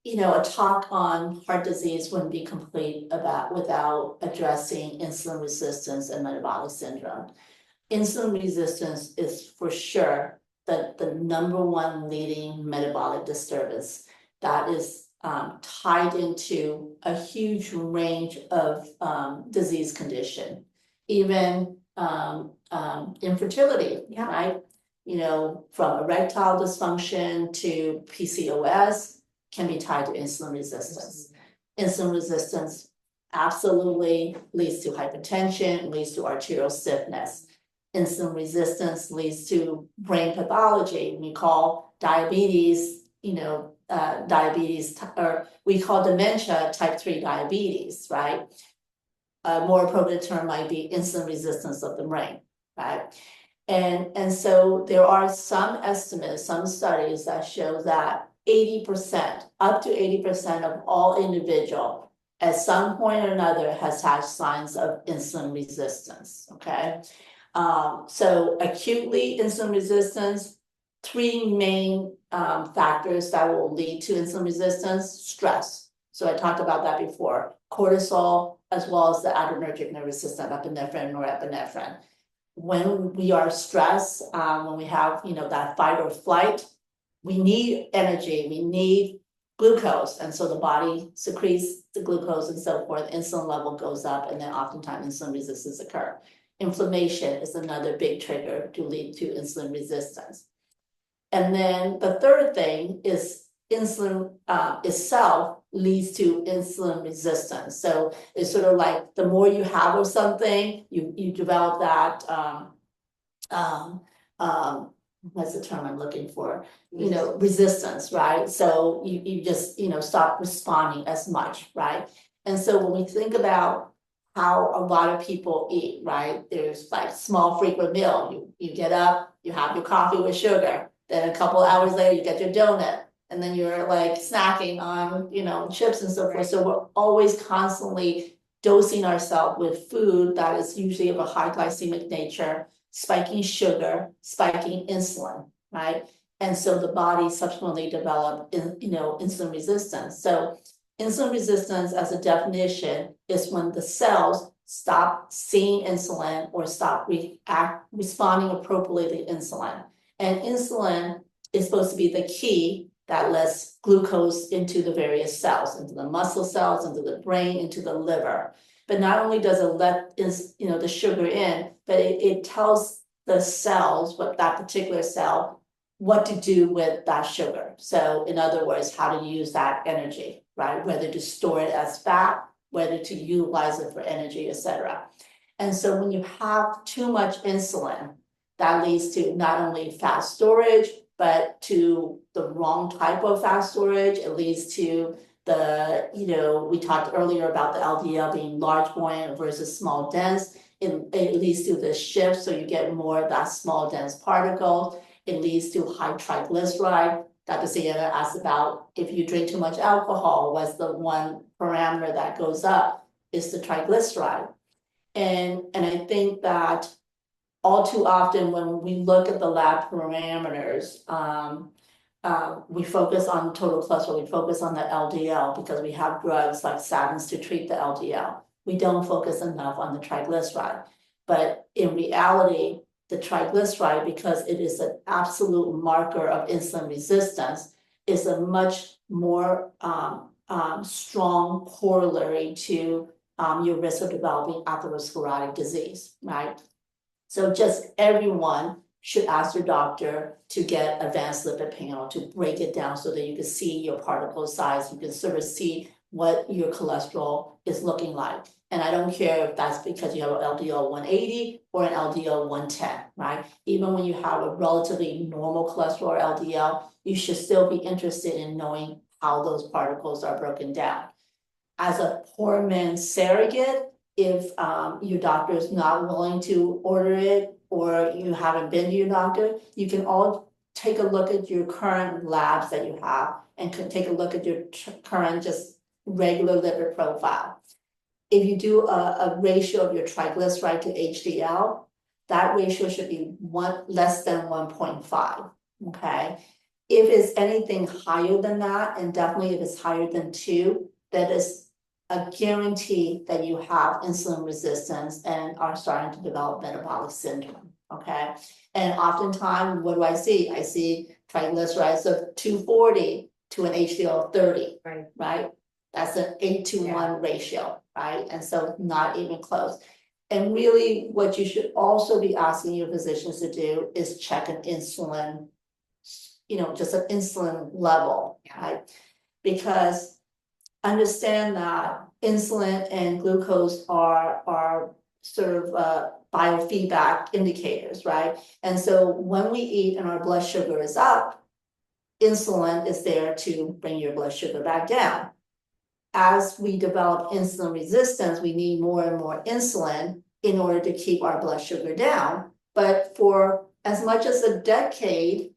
a talk on heart disease wouldn't be complete without addressing insulin resistance and metabolic syndrome. Insulin resistance is for sure the number one leading metabolic disturbance that is tied into a huge range of disease condition, even infertility, Yeah. right? From erectile dysfunction to PCOS can be tied to insulin resistance. Insulin resistance absolutely leads to hypertension, leads to arterial stiffness. Insulin resistance leads to brain pathology. We call diabetes, or we call dementia type 3 diabetes, right? A more appropriate term might be insulin resistance of the brain, right? And so there are some estimates, some studies that show that 80%, up to 80% of all individuals at some point or another has had signs of insulin resistance, okay? So acutely insulin resistance, three main factors that will lead to insulin resistance: stress. So I talked about that before, cortisol, as well as the adrenergic nervous system, epinephrine, norepinephrine. When we are stressed, when we have, that fight or flight, we need energy, we need glucose. And so the body secretes the glucose and so forth, insulin level goes up, and then oftentimes insulin resistance occurs. Inflammation is another big trigger to lead to insulin resistance. And then the third thing is insulin itself leads to insulin resistance. So it's sort of like the more you have of something, you develop that what's the term I'm looking for? Resistance, right? So you just stop responding as much, right? And so when we think about how a lot of people eat, right? There's like small frequent meal. You get up, you have your coffee with sugar, then a couple hours later you get your donut, and then you're like snacking on chips and so forth. Right. So we're always constantly dosing ourselves with food that is usually of a high glycemic nature, spiking sugar, spiking insulin, right? And so the body subsequently developed insulin resistance. So insulin resistance, as a definition, is when the cells stop seeing insulin or stop responding appropriately to insulin. And insulin is supposed to be the key that lets glucose into the various cells, into the muscle cells, into the brain, into the liver. But not only does it let the sugar in, but it tells the cells, what that particular cell, what to do with that sugar. So in other words, how to use that energy, right? Whether to store it as fat, whether to utilize it for energy, etc. And so when you have too much insulin, that leads to not only fat storage, but to the wrong type of fat storage, it leads to the, we talked earlier about the LDL being large buoyant versus small dense. It leads to the shift, so you get more of that small dense particles. It leads to high triglyceride. Dr. Sayana asked about if you drink too much alcohol, what's the one parameter that goes up? Is the triglyceride. And I think that all too often when we look at the lab parameters, we focus on total cholesterol, we focus on the LDL because we have drugs like statins to treat the LDL. We don't focus enough on the triglyceride. But in reality, the triglyceride, because it is an absolute marker of insulin resistance, is a much more strong corollary to your risk of developing atherosclerotic disease, right? So just everyone should ask your doctor to get advanced lipid panel to break it down so that you can see your particle size, you can sort of see what your cholesterol is looking like. And I don't care if that's because you have an LDL 180 or an LDL 110, right? Even when you have a relatively normal cholesterol or LDL, you should still be interested in knowing how those particles are broken down. As a poor man's surrogate, if your doctor is not willing to order it or you haven't been to your doctor, you can all take a look at your current labs that you have and can take a look at your current just regular lipid profile. If you do a ratio of your triglyceride to HDL, that ratio should be less than 1.5, okay? If it's anything higher than that, and definitely if it's higher than 2, that is a guarantee that you have insulin resistance and are starting to develop metabolic syndrome, okay? And oftentimes, what do I see? I see triglycerides of 240 to an HDL of 30, right? That's an 8-to-1 ratio, right? And so not even close. And really what you should also be asking your physicians to do is check an insulin, just an insulin level, right? Because understand that insulin and glucose are sort of biofeedback indicators, right? And so when we eat and our blood sugar is up, insulin is there to bring your blood sugar back down. As we develop insulin resistance, we need more and more insulin in order to keep our blood sugar down. But for as much as a decade,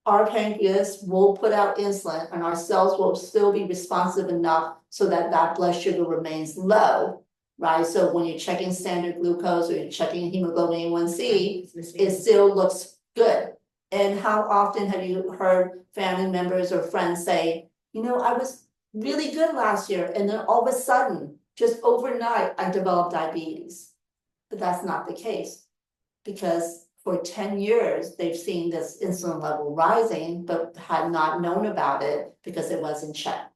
our pancreas will put out insulin and our cells will still be responsive enough so that that blood sugar remains low, right? So when you're checking standard glucose or you're checking hemoglobin A1C, it still looks good. And how often have you heard family members or friends say, I was really good last year and then all of a sudden, just overnight, I developed diabetes. But that's not the case because for 10 years, they've seen this insulin level rising, but had not known about it because it wasn't checked.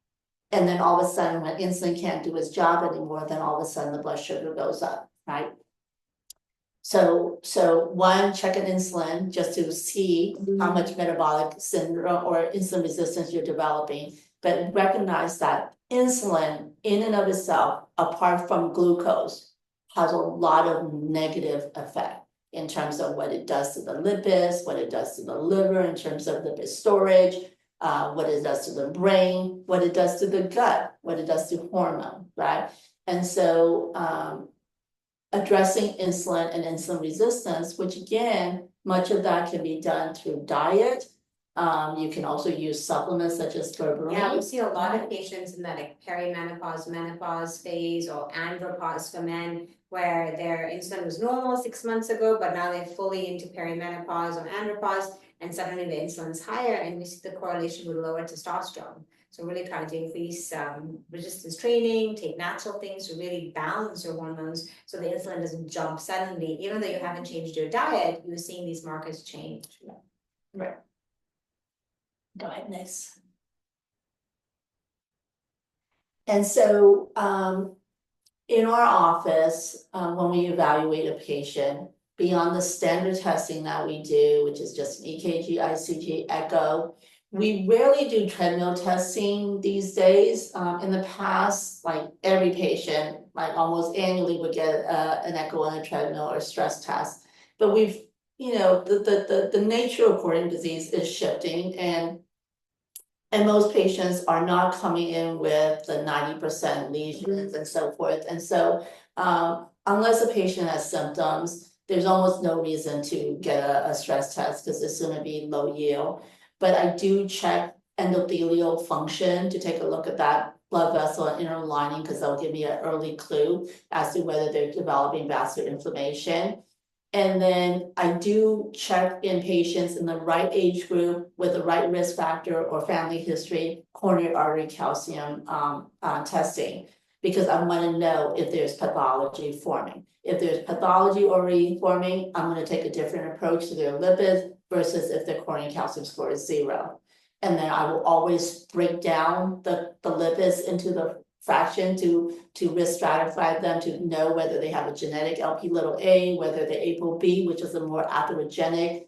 And then all of a sudden, when insulin can't do its job anymore, then all of a sudden the blood sugar goes up, right? So one, check an insulin just to see how much metabolic syndrome or insulin resistance you're developing, but recognize that insulin in and of itself, apart from glucose, has a lot of negative effect in terms of what it does to the lipids, what it does to the liver in terms of lipid storage, what it does to the brain, what it does to the gut, what it does to hormone, right? And so addressing insulin and insulin resistance, which again, much of that can be done through diet. You can also use supplements such as berberine. Yeah, we see a lot of patients in that like perimenopause, menopause phase or andropause for men where their insulin was normal 6 months ago, but now they're fully into perimenopause or andropause and suddenly the insulin's higher and we see the correlation with lower testosterone. So really trying to increase resistance training, take natural things to really balance your hormones so the insulin doesn't jump suddenly. Even though you haven't changed your diet, you're seeing these markers change. Right. Go ahead, next. And so in our office, when we evaluate a patient, beyond the standard testing that we do, which is just EKG, ICG, echo, we rarely do treadmill testing these days. In the past, like every patient, like almost annually would get an echo on a treadmill or stress test. But we've the nature of coronary disease is shifting and most patients are not coming in with the 90% lesions and so forth. And so, unless a patient has symptoms, there's almost no reason to get a stress test because it's gonna be low yield. But I do check endothelial function to take a look at that blood vessel and inner lining, because that'll give me an early clue as to whether they're developing vascular inflammation. And then I do check in patients in the right age group with the right risk factor or family history, coronary artery calcium testing, because I want to know if there's pathology forming. If there's pathology already forming, I'm going to take a different approach to their lipids versus if their coronary calcium score is 0. And then I will always break down the lipids into the fraction to risk stratify them to know whether they have a genetic Lp(a), whether the ApoB, which is a more atherogenic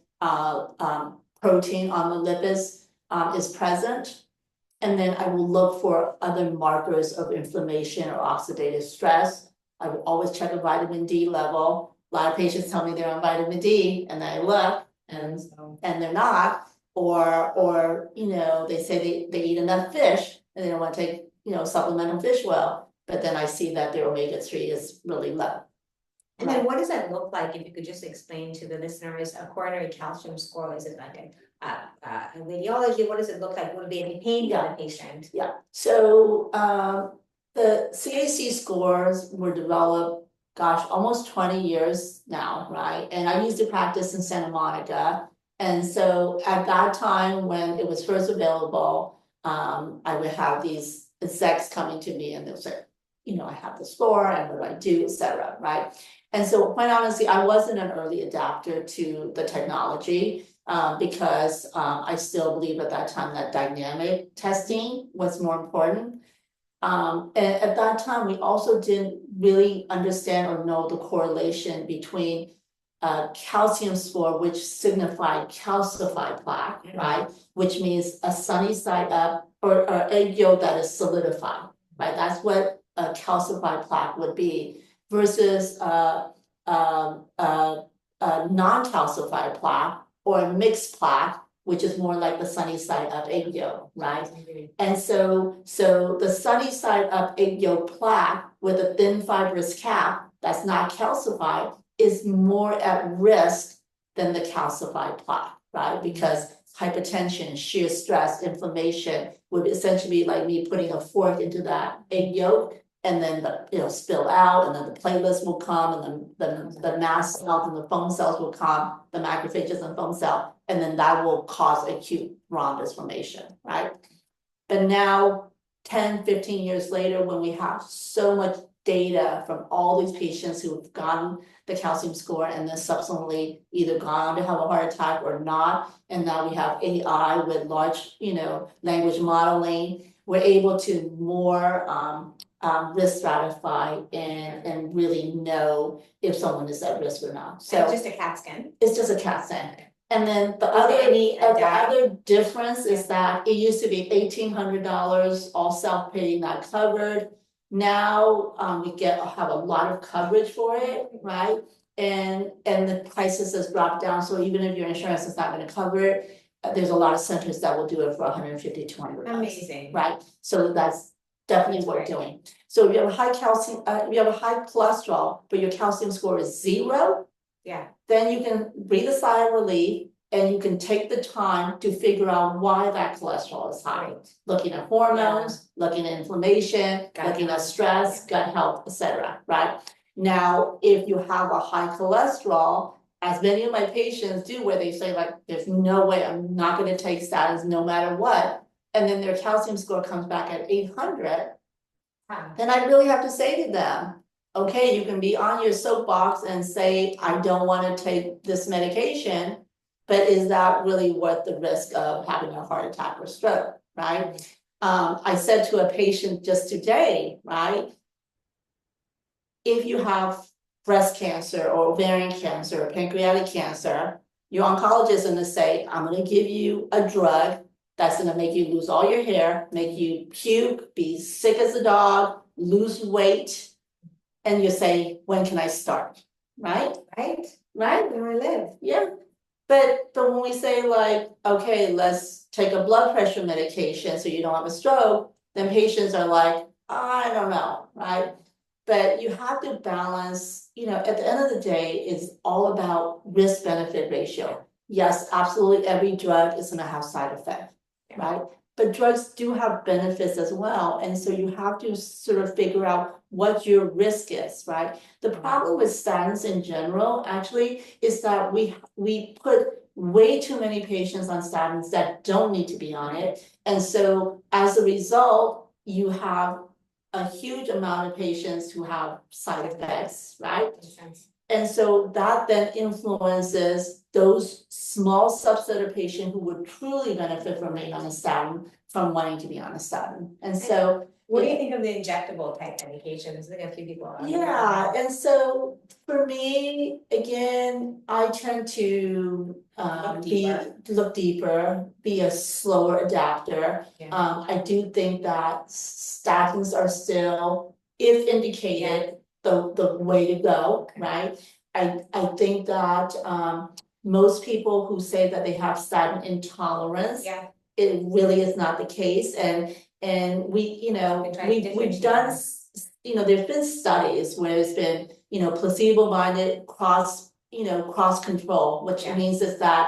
protein on the lipids, is present. And then I will look for other markers of inflammation or oxidative stress. I will always check a vitamin D level. A lot of patients tell me they're on vitamin D, and I look and they're not, or they say they eat enough fish and they don't want to take supplemental fish oil, but then I see that their omega-3 is really low. And then what does that look like, if you could just explain to the listeners, a coronary calcium score? Is it like a radiology? What does it look like? Would it be any pain for the patient? Yeah, so the CAC scores were developed, almost 20 years now, right? And I used to practice in Santa Monica. And so at that time, when it was first available, I would have these execs coming to me and they'll say, I have the score and what do I do, etc. Right? And so quite honestly, I wasn't an early adapter to the technology because I still believe at that time that dynamic testing was more important. And at that time, we also didn't really understand or know the correlation between calcium score, which signified calcified plaque, right? Which means a sunny side up or egg yolk that is solidified, right? That's what a calcified plaque would be versus non-calcified plaque or a mixed plaque, which is more like the sunny side up egg yolk, right? And so the sunny side up egg yolk plaque with a thin fibrous cap that's not calcified is more at risk than the calcified plaque, right? Because hypertension, shear stress, inflammation would essentially be like me putting a fork into that egg yolk and then spill out, and then the platelets will come, and then the mast cells and the foam cells will come, the macrophages and foam cell, and then that will cause acute thrombus formation, right? But now 10, 15 years later, when we have so much data from all these patients who've gotten the calcium score and then subsequently either gone on to have a heart attack or not, and now we have AI with large, language modeling, we're able to more risk stratify and really know if someone is at risk or not. So just a CAT scan. It's just a CAT scan. And then the other difference is that it used to be $1,800, all self-pay, not covered. Now we have a lot of coverage for it, right? And the prices has dropped down. So even if your insurance is not going to cover it, there's a lot of centers that will do it for $150 to $200. Amazing, right? So that's definitely worth doing. So if you have a high calcium, if you have a high cholesterol, but your calcium score is 0, then you can breathe a sigh of relief and you can take the time to figure out why that cholesterol is high. Right. Looking at hormones, looking at inflammation, looking at stress, gut health, etc. Right? Now, if you have a high cholesterol, as many of my patients do, where they say like, there's no way I'm not going to take statins no matter what, and then their calcium score comes back at 800, then I really have to say to them, okay, you can be on your soapbox and say, I don't want to take this medication, but is that really worth the risk of having a heart attack or stroke, right? I said to a patient just today, right? If you have breast cancer or ovarian cancer or pancreatic cancer, your oncologist is going to say, I'm going to give you a drug that's going to make you lose all your hair, make you puke, be sick as a dog, lose weight. And you say, when can I start? Right? Right? Right? Where I live. Yeah. But when we say like, okay, let's take a blood pressure medication so you don't have a stroke, then patients are like, I don't know, right? But you have to balance, at the end of the day, it's all about risk benefit ratio. Yes, absolutely, every drug is gonna have side effects, right? But drugs do have benefits as well, and so you have to sort of figure out what your risk is, right? The problem with statins in general, actually, is that we put way too many patients on statins that don't need to be on it. And so as a result, you have a huge amount of patients who have side effects, right? Makes sense. And so that then influences those small subset of patients who would truly benefit from being on a statin from wanting to be on a statin. And so What do you think of the injectable type medications? I think a few people are. yeah, and so for me, again, I tend to look deeper, be a slower adapter. Yeah. I do think that statins are still, if indicated, the way to go, right? I think that most people who say that they have statin intolerance, Yeah. it really is not the case, and we, we've done, there've been studies where it's been, placebo-minded, cross control, which Yeah. means is that,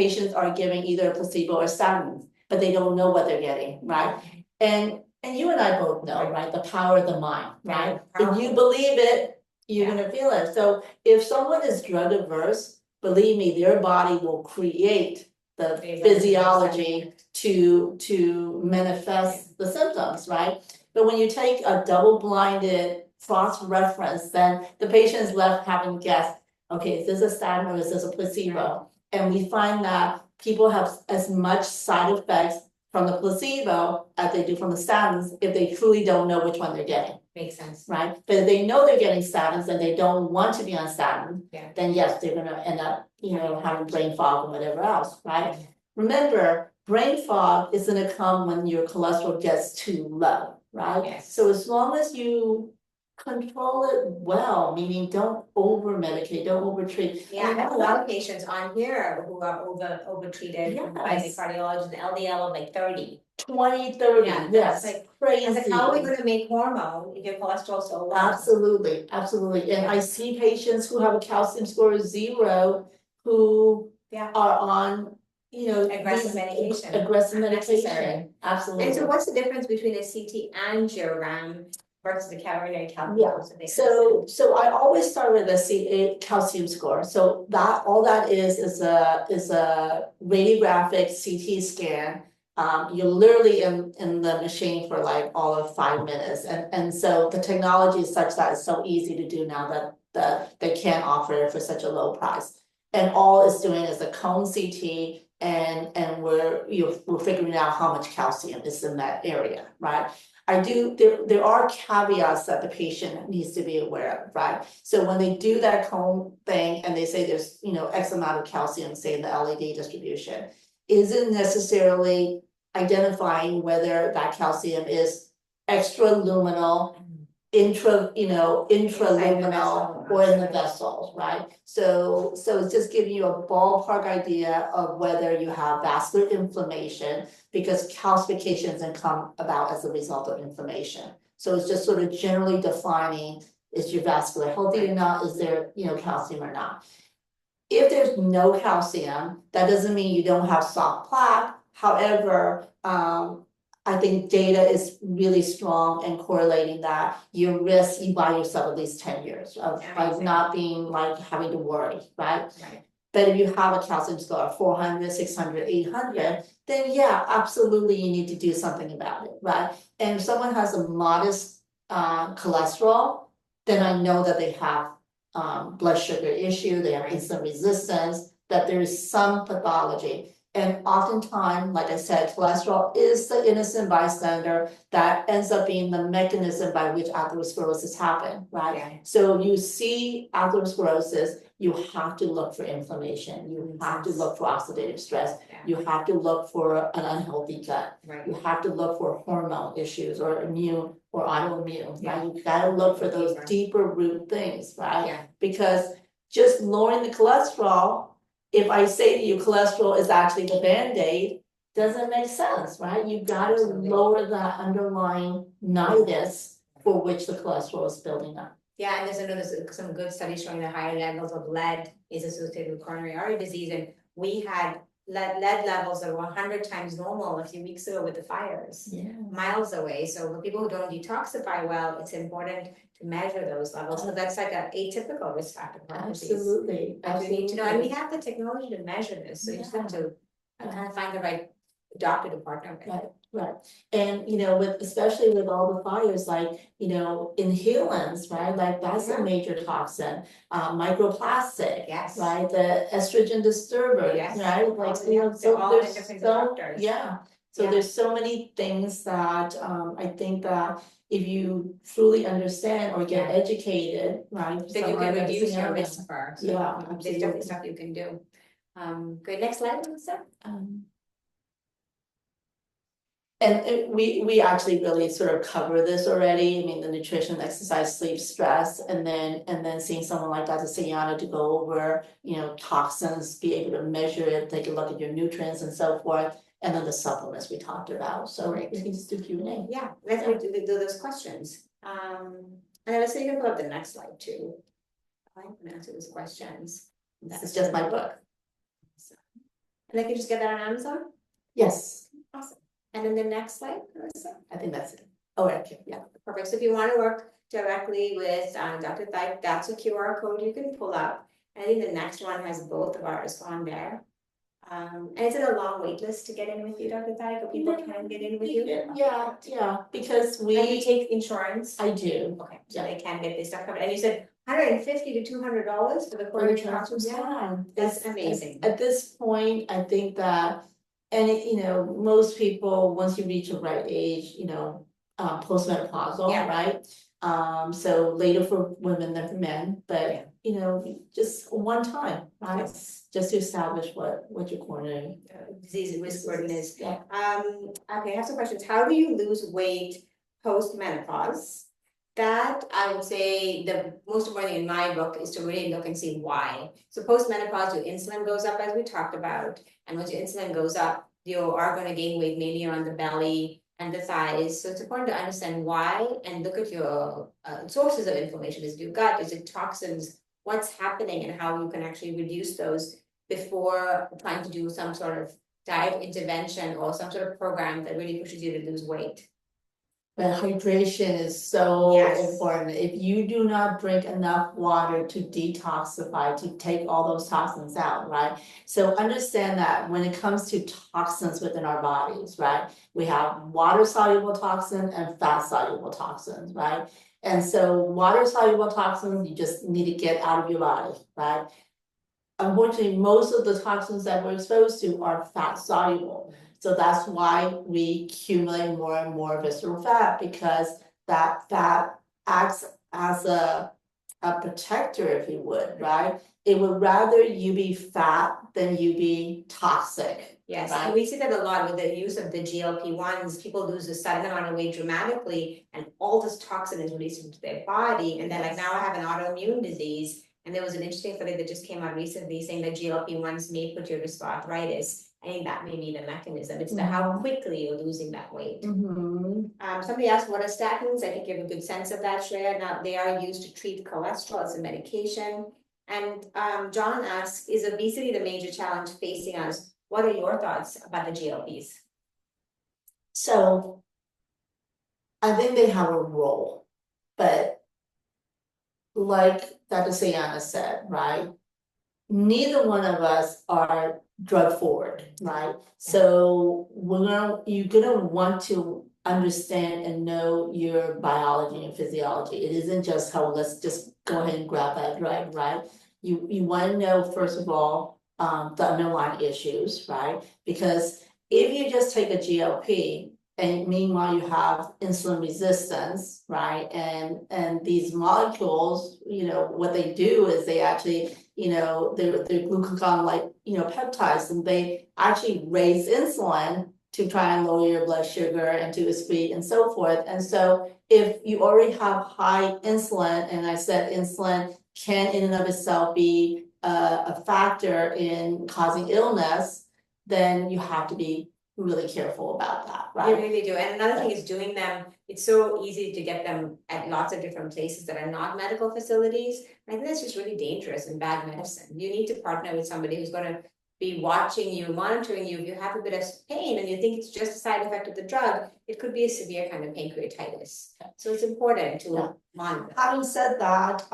patients are giving either a placebo or statin, but they don't know what they're getting, right? And you and I both know, right, the power of the mind, right? If you believe it, you're gonna feel it. So if someone is drug averse, believe me, their body will create the physiology to manifest the symptoms, right? But when you take a double-blinded cross-reference, then the patient is left having to guess, okay, is this a statin or is this a placebo? And we find that people have as much side effects from the placebo as they do from the statins if they truly don't know which one they're getting. Makes sense. Right? But if they know they're getting statins and they don't want to be on statin, then yes, they're gonna end up, having brain fog and whatever else, right? Remember, brain fog is gonna come when your cholesterol gets too low, right? Yes. So as long as you control it well, meaning don't over medicate, don't over treat. Yeah, I have a lot of patients on here who are over treated by the Yes. cardiologist, the LDL of like 30. 20, 30, Yeah, yes, that's like- crazy. I was like, how are we gonna make hormone if your cholesterol's so low? Absolutely, absolutely, and I see patients who have a calcium score of 0 who Yeah. are on, Aggressive these medication. aggressive Unnecessary. medication, absolutely. And so what's the difference between a CT angiogram versus the coronary calculus? Yeah, that they so I always start with a calcium score, so that, all that is a radiographic CT scan. You're literally in the machine for like all of 5 minutes, and so the technology is such that it's so easy to do now that they can't offer it for such a low price. And all it's doing is a cone CT, and we're figuring out how much calcium is in that area, right? There are caveats that the patient needs to be aware of, right? So when they do that cone thing and they say there's, X amount of calcium, say in the LED distribution, isn't necessarily identifying whether that calcium is extraluminal, intraluminal, or in the vessels, right? So it's just giving you a ballpark idea of whether you have vascular inflammation, because calcifications can come about as a result of inflammation. So it's just sort of generally defining, is your vascular healthy or not, is there, calcium or not? If there's no calcium, that doesn't mean you don't have soft plaque. However, I think data is really strong in correlating that your risk, you buy yourself at least 10 years of not being like having to worry, right? Right. But if you have a calcium score of 400, 600, 800, then yeah, absolutely you need to do something about it, right? And if someone has a modest cholesterol, then I know that they have blood sugar issue, they have insulin resistance, that there is some pathology. And oftentimes, like I said, cholesterol is the innocent bystander that ends up being the mechanism by which atherosclerosis happen, right? Yeah. So you see atherosclerosis, you have to look for inflammation, you have to look for oxidative stress, you have to look for an unhealthy gut, you have to look for hormone issues or immune or autoimmune, right? You gotta look for those deeper root things, right? Yeah. Because just lowering the cholesterol if I say to you cholesterol is actually the Band-Aid, doesn't make sense, right? You've gotta Absolutely. lower that underlying nidus for which the cholesterol is building up. Yeah, and there's some good studies showing that higher levels of lead is associated with coronary artery disease, and we had lead levels that were 100 times normal a few weeks ago with the fires. Yeah. Miles away. So for people who don't detoxify well, it's important to measure those levels. So that's like an atypical risk factor for heart disease. Absolutely, But you need to know, and we absolutely. have the technology to measure this, so you just have to Yeah. kind of find the right doctor to partner with. Right, right, and with, especially with all the fires, like, inhalants, right, like that's Yeah. a major toxin. Microplastic, Yes. right, the estrogen disturber, Yes. right, like, Yeah, so they're all there's different so, disruptors. yeah. So Yeah. there's so many things that, I think that if you truly understand or get Yeah. educated, right? Then you somewhere can that's reduce your area. risk for. So Yeah, there's absolutely. definitely stuff you can do. Good, next slide, Lisa. And we actually really sort of cover this already, I mean, the nutrition, exercise, sleep, stress, and then seeing someone like Dr. Sayana to go over, toxins, be able to measure it, take a look at your nutrients and so forth, and then the supplements we talked about, so we can just do Q&A. Yeah, let's do those questions. And then let's say you can put up the next slide too. I can answer those questions. This is just my book. And I can just get that on Amazon? Yes, Awesome. And then the next slide, Melissa? I think that's it. Oh, okay, yeah. Perfect. So if you want to work directly with Dr. Thaik, that's a QR code you can pull up. I think the next one has both of ours on there. And is it a long wait list to get in with you, Dr. Thaik, or people can get in with you? Yeah, because And you we, take insurance? I do. Okay, so they can get this stuff covered. And you said $150 to $200 for the coronary toxin scan? Yeah, That's amazing. At this point, I think that, and most people, once you reach a right age, postmenopausal, Yeah. right? So later for women than for men, but just one time, right? Yes. Just to establish what your coronary Disease and risk burden is. Yeah. Okay, I have some questions. How do you lose weight post-menopause? That I would say the most important thing in my book is to really look and see why. So post-menopause, your insulin goes up as we talked about, and once your insulin goes up, you are going to gain weight mainly around the belly and the thighs. So it's important to understand why and look at your sources of inflammation. Is it your gut? Is it toxins? What's happening and how you can actually reduce those before trying to do some sort of diet intervention or some sort of program that really pushes you to lose weight. But hydration is so Yes. important. If you do not drink enough water to detoxify, to take all those toxins out, right? So understand that when it comes to toxins within our bodies, right? We have water soluble toxins and fat soluble toxins, right? And so water soluble toxins, you just need to get out of your body, right? Unfortunately, most of the toxins that we're exposed to are fat soluble. So that's why we accumulate more and more visceral fat, because that fat acts as a protector, if you would, right? It would rather you be fat than you be toxic. Yes, right? and we see that a lot with the use of the GLP-1s. People lose a sudden amount of weight dramatically, and all this toxin is released into their body. And then, like, now I have an autoimmune disease. And there was an interesting study that just came out recently saying that GLP-1s may put you at risk for arthritis. I think that may be the mechanism. It's the how quickly you're losing that weight. Somebody asked, what are statins? I think you have a good sense of that, Shreya. Now, they are used to treat cholesterol as a medication. And John asks, is obesity the major challenge facing us? What are your thoughts about the GLPs? So I think they have a role, but like Dr. Sayana said, right? Neither one of us are drug forward, right? So you're gonna want to understand and know your biology and physiology. It isn't just how let's just go ahead and grab that drug, right? You wanna know, first of all, the underlying issues, right? Because if you just take a GLP and meanwhile you have insulin resistance, right? And these molecules, what they do is they actually, they're glucagon like, peptides, and they actually raise insulin to try and lower your blood sugar and to excrete and so forth. And so if you already have high insulin, and I said insulin can in and of itself be a factor in causing illness, then you have to be really careful about that, You right? really do. And another thing is doing them, it's so easy to get them at lots of different places that are not medical facilities. I think that's just really dangerous and bad medicine. You need to partner with somebody who's gonna be watching you, monitoring you. If you have a bit of pain and you think it's just a side effect of the drug, it could be a severe kind of pancreatitis. So it's important Yeah. to monitor. Having said that,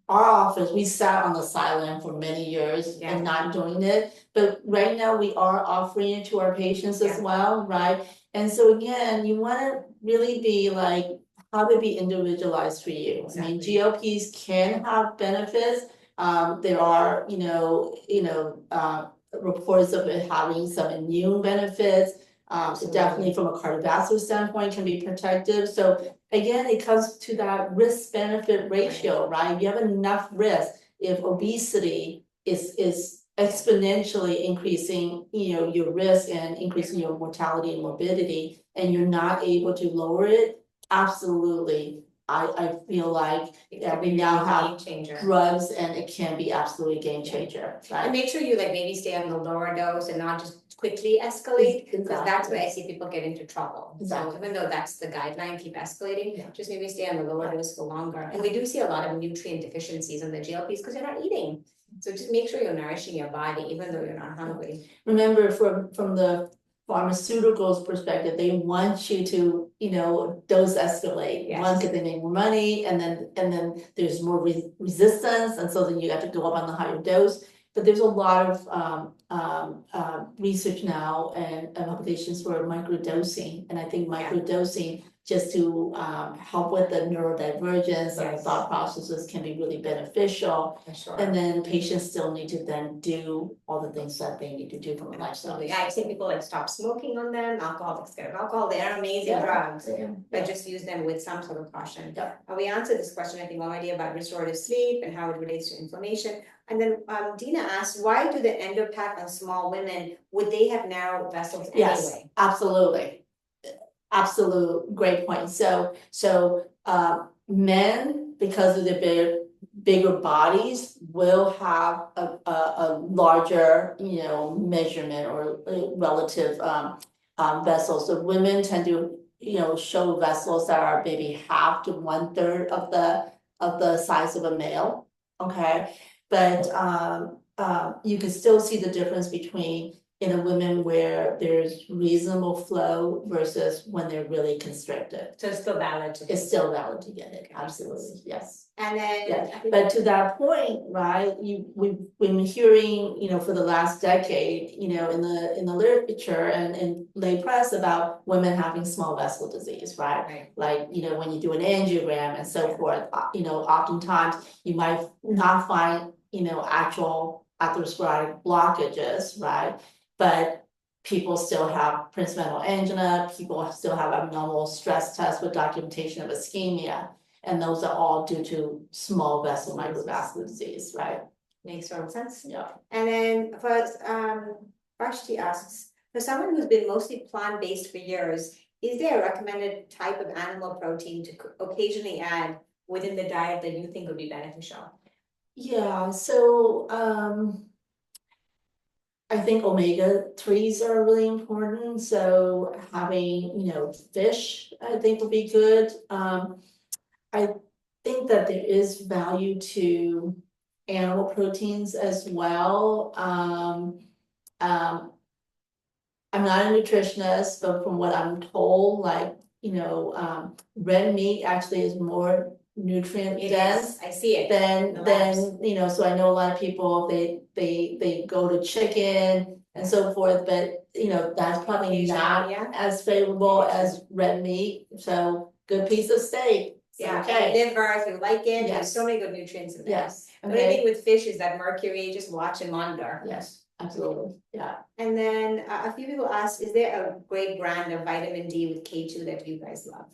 our office, we sat on the sideline for many years Yeah. and not doing it. But right now we are offering it to our patients as Yeah. well, right? And so again, you wanna really be like, have it be individualized for you. I mean, Exactly. GLPs can have benefits. There are, reports of it having some immune benefits. Absolutely. Definitely from a cardiovascular standpoint can be protective. So again, it comes to that risk benefit ratio, right? If you have enough risk, if obesity is exponentially increasing, your risk and increasing your mortality and morbidity, and you're not able to lower it, absolutely. I feel like It that could we be now really a have game changer. drugs and it can be absolutely a game changer, And right? make sure you like maybe stay on the lower dose and not just quickly escalate, because that's where I see people get into trouble. So Exactly. even though that's the guideline, keep escalating, Yeah. just maybe stay on the lower dose for longer. And we do see a lot of nutrient deficiencies on the GLPs because you're not eating. So just make sure you're nourishing your body even though you're not hungry. Remember, from the pharmaceuticals perspective, they want you to, dose escalate. Yes. One, because they make more money, and then there's more resistance, and so then you have to go up on the higher dose. But there's a lot of research now and applications for microdosing, and I think microdosing just to help with the neurodivergence and the Yes. thought processes can be really beneficial. For sure. And then patients still need to then do all the things that they need to do from a lifestyle. Absolutely. I've seen people like stop smoking on them, alcoholics get alcohol, they are amazing Yeah. drugs. Yeah. But just use them with some sort of caution. Yeah. We answered this question, I think, already about restorative sleep and how it relates to inflammation. And then Dina asked, why do the endopath on small women, would they have narrow vessels Yes, anyway? absolutely. Absolute great point. So men, because of their bigger bodies, will have a larger, measurement or relative vessels. So women tend to, show vessels that are maybe half to 1/3 of the size of a male. Okay, but you can still see the difference between in a women where there's reasonable flow versus when they're really constricted. So it's still valid to. It's still valid to get it, Okay. absolutely, yes. And then. Yeah, I think- but to that point, right, we've been hearing, for the last decade, in the literature and in lay press about women having small vessel disease, right? Right. Like, when you do an angiogram and so forth, oftentimes you might not find, actual atherosclerotic blockages, right? But people still have principal angina, people still have abnormal stress tests with documentation of ischemia. And those are all due to small vessel microvascular disease, right? Makes total sense. Yeah. And then first, Vashti asks, for someone who's been mostly plant-based for years, is there a recommended type of animal protein to occasionally add within the diet that you think would be beneficial? Yeah, so I think omega-3s are really important, so having, fish, I think would be good. I think that there is value to animal proteins as well. I'm not a nutritionist, but from what I'm told, like, red meat actually is more nutrient It dense. is, I see it. Then, the labs. so I know a lot of people, they go to chicken and so forth, but that's probably Asian, not yeah. as favorable Asian. as red meat, so good piece of steak. Yeah, Okay. liver, if you like it, there's Yes. so many good nutrients in there. Yes, The only okay, thing with fish is that mercury, just watch and monitor. yes, absolutely, yeah. And then a few people asked, is there a great brand of vitamin D with K2 that you guys love?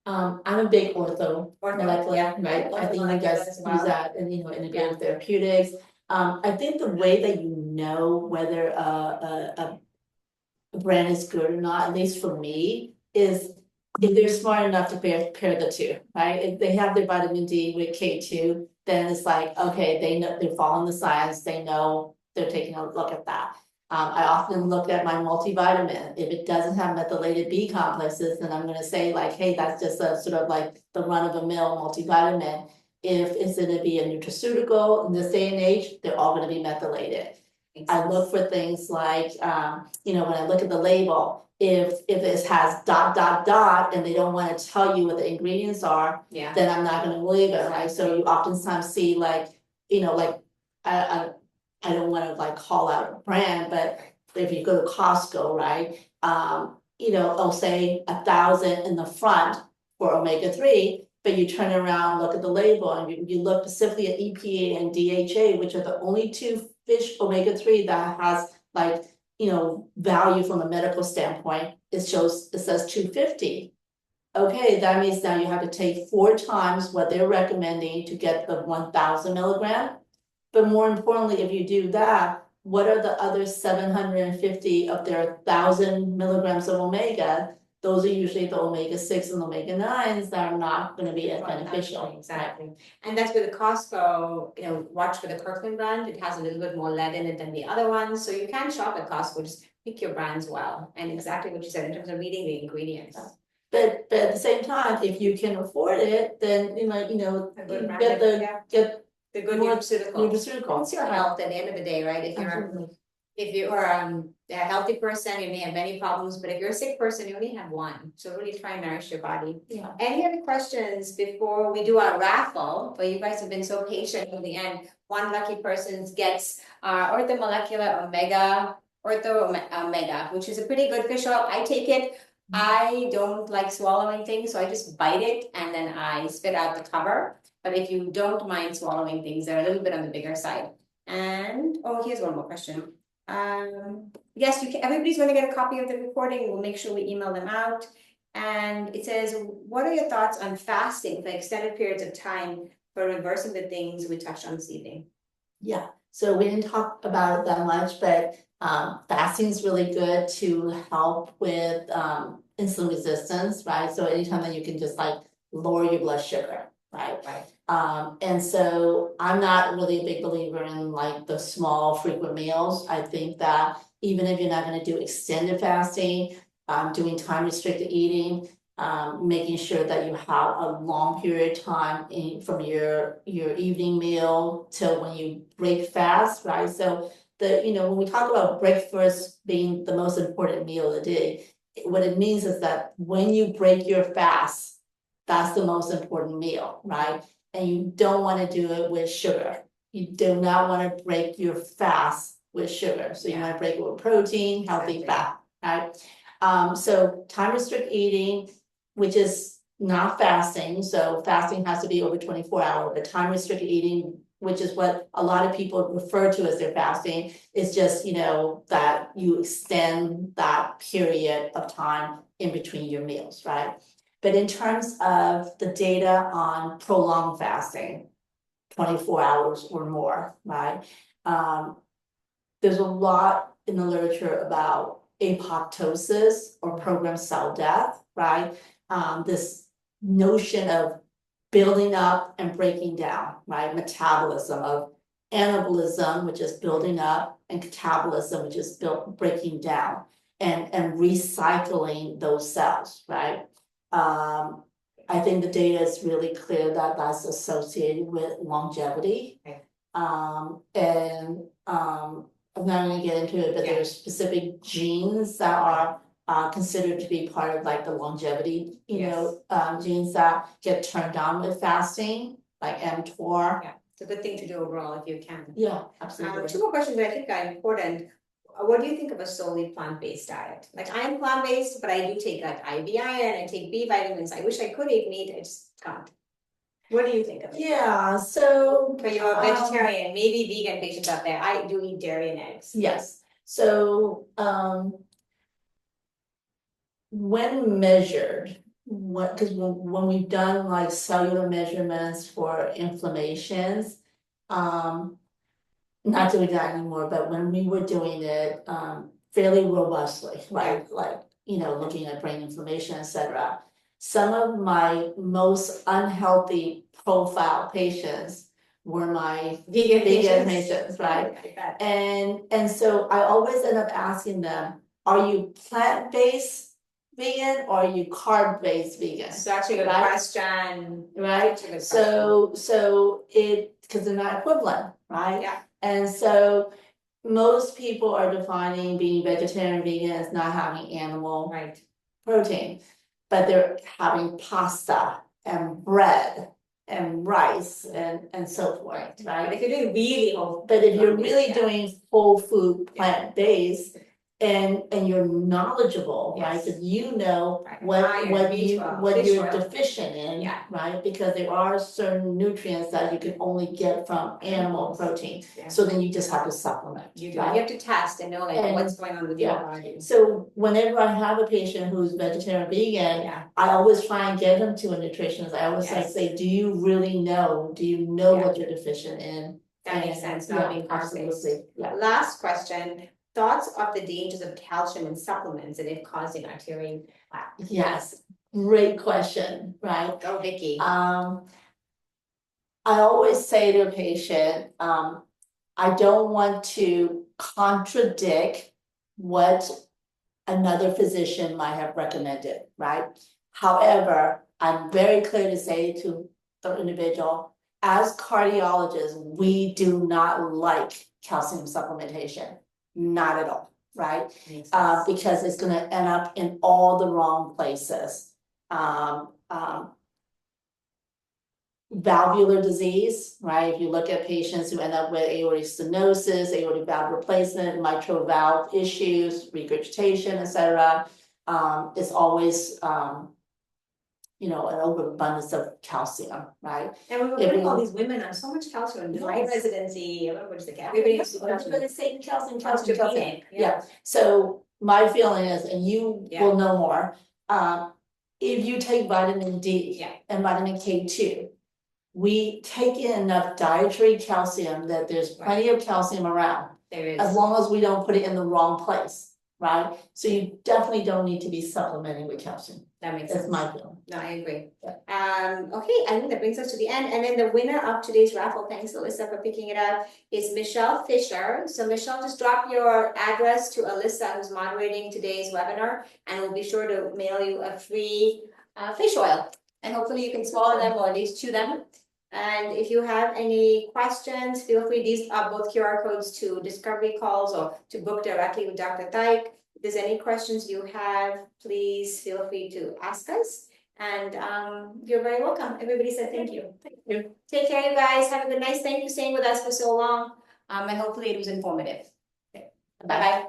I'm a big ortho molecular, yeah, right, I think you orthomolecular guys as use well. that in, integrative therapeutics. I think the way that you know whether a brand is good or not, at least for me, is if they're smart enough to pair the two, right? If they have their vitamin D with K2, then it's like, okay, they know, they're following the science, they know they're taking a look at that. I often look at my multivitamin. If it doesn't have methylated B complexes, then I'm gonna say like, hey, that's just a sort of like the run-of-the-mill multivitamin. If it's gonna be a nutraceutical in this day and age, they're all gonna be methylated. I look for things like, when I look at the label, if it has dot, and they don't wanna tell you what the ingredients are, Yeah. then I'm not gonna believe it, right? So you oftentimes see like, I don't wanna like call out a brand, but if you go to Costco, right? It'll say 1,000 in the front for omega-3, but you turn around, look at the label, and you look specifically at EPA and DHA, which are the only two fish omega-3 that has like, value from a medical standpoint, it says 250. Okay, that means now you have to take 4 times what they're recommending to get the 1,000 milligram. But more importantly, if you do that, what are the other 750 of their 1,000 milligrams of omega? Those are usually the omega-6 and omega-9s that are not gonna be as beneficial. Exactly, and that's with the Costco, watch for the Kirkland brand, it has a little bit more lead in it than the other ones, so you can shop at Costco, just pick your brands well, and exactly what you said in terms of reading the ingredients. But at the same time, if you can afford it, then A good you brand, get the, yeah. get The good more nutraceutical. nutraceuticals. It's your health at the end of the day, right? If you are a healthy person, you may have many problems, but if you're a sick person, you only have one. So really try and nourish your body. Yeah. Any other questions before we do our raffle? But you guys have been so patient in the end. One lucky person gets orthomolecular omega, which is a pretty good fish oil. I take it. I don't like swallowing things, so I just bite it and then I spit out the cover. But if you don't mind swallowing things, they're a little bit on the bigger side. And here's one more question. Yes, you can. Everybody's going to get a copy of the recording. We'll make sure we email them out. And it says, what are your thoughts on fasting for extended periods of time for reversing the things we touched on this evening? Yeah, so we didn't talk about it that much, but fasting is really good to help with insulin resistance, right? So anytime that you can just like lower your blood sugar, right? Right. And so I'm not really a big believer in like the small frequent meals. I think that even if you're not gonna do extended fasting, doing time restricted eating, making sure that you have a long period of time from your evening meal till when you break fast, right? So when we talk about breakfast being the most important meal of the day, what it means is that when you break your fast, that's the most important meal, right? And you don't wanna do it with sugar. You do not wanna break your fast with sugar. So you wanna break it with protein, healthy fat, right? So time restrict eating, which is not fasting, so fasting has to be over 24 hours, but time restricted eating, which is what a lot of people refer to as their fasting, is just, that you extend that period of time in between your meals, right? But in terms of the data on prolonged fasting, 24 hours or more, right? There's a lot in the literature about apoptosis or programmed cell death, right? This notion of building up and breaking down, right? Metabolism of anabolism, which is building up, and catabolism, which is breaking down, and recycling those cells, right? I think the data is really clear that that's associated with longevity. Okay. I'm not gonna get into it, but there's specific genes that are considered to be part of like the longevity, genes that get turned on with fasting, like mTOR. Yeah, it's a good thing to do overall if you can. Yeah, absolutely. Two more questions that I think are important. What do you think of a solely plant-based diet? Like I am plant-based, but I do take like IV iron, I take B vitamins. I wish I could eat meat, I just can't. What do you think of it? Yeah, so. But you're a vegetarian, maybe vegan patients out there. I do eat dairy and eggs. Yes, so when measured, because when we've done like cellular measurements for inflammations, not doing that anymore, but when we were doing it fairly robustly, right? Like, looking at brain inflammation, etc. some of my most unhealthy profile patients were my vegan patients, right? Like that. And so I always end up asking them, are you plant-based vegan or are you carb-based vegan? Such a good Right? question. Right? Such a good So because they're not equivalent, right? Yeah. And so most people are defining being vegetarian, vegan as not having animal Right. protein, but they're having pasta and bread and rice and so forth, But right? if you're doing really whole. But if you're plant-based, really yeah. doing whole food, plant-based, and you're knowledgeable, right? Yes. That you know Right. what Iron, B12, what fish you're oil. deficient in, Yeah. right? Because there are certain nutrients that you can only get from animal protein. Yeah. So then you just have to supplement, You do, right? you have to test and know like And- what's going on with your yeah. body. So whenever I have a patient who's vegetarian, vegan, Yeah, I always try and get them to a nutritionist. I always like Yes. say, do you really know? Do you know Yeah. what you're deficient in? that makes And, sense, not being yeah, carb-based. absolutely, yeah. Last question, thoughts of the dangers of calcium in supplements and it causing arterial plaque? Yes, great question, right? Go Vicky. I always say to a patient, I don't want to contradict what another physician might have recommended, right? However, I'm very clear to say to the individual, as cardiologists, we do not like calcium supplementation, not at all, right? Makes sense. Because it's gonna end up in all the wrong places. Valvular disease, right? If you look at patients who end up with aortic stenosis, aortic valve replacement, mitral valve issues, regurgitation, etc. It's always, an overabundance of calcium, right? And we were If putting all we- these women on so much calcium, in my Yes. residency, everybody's like, everybody's Everybody's saying calcium, Osteopenic, Yeah, so my feeling is, and you Yeah. will know more, if you take vitamin D Yeah. and vitamin K2, we take in enough dietary calcium that there's plenty of calcium around, There is. as long as we don't put it in the wrong place, right? So you definitely don't need to be supplementing with calcium, That makes that's sense. my feeling. No, I agree. Yeah. Okay, I think that brings us to the end, and then the winner of today's raffle, thanks Alyssa for picking it up, is Michelle Fisher. So Michelle, just drop your address to Alyssa, who's moderating today's webinar, and we'll be sure to mail you a free fish oil. And hopefully you can swallow them or at least chew them. And if you have any questions, feel free, these are both QR codes to discovery calls or to book directly with Dr. Thaik. If there's any questions you have, please feel free to ask us. And you're very welcome. Everybody said thank you. Thank you. Take care, you guys. Have a good night. Thank you for staying with us for so long. And hopefully it was informative. Bye-bye.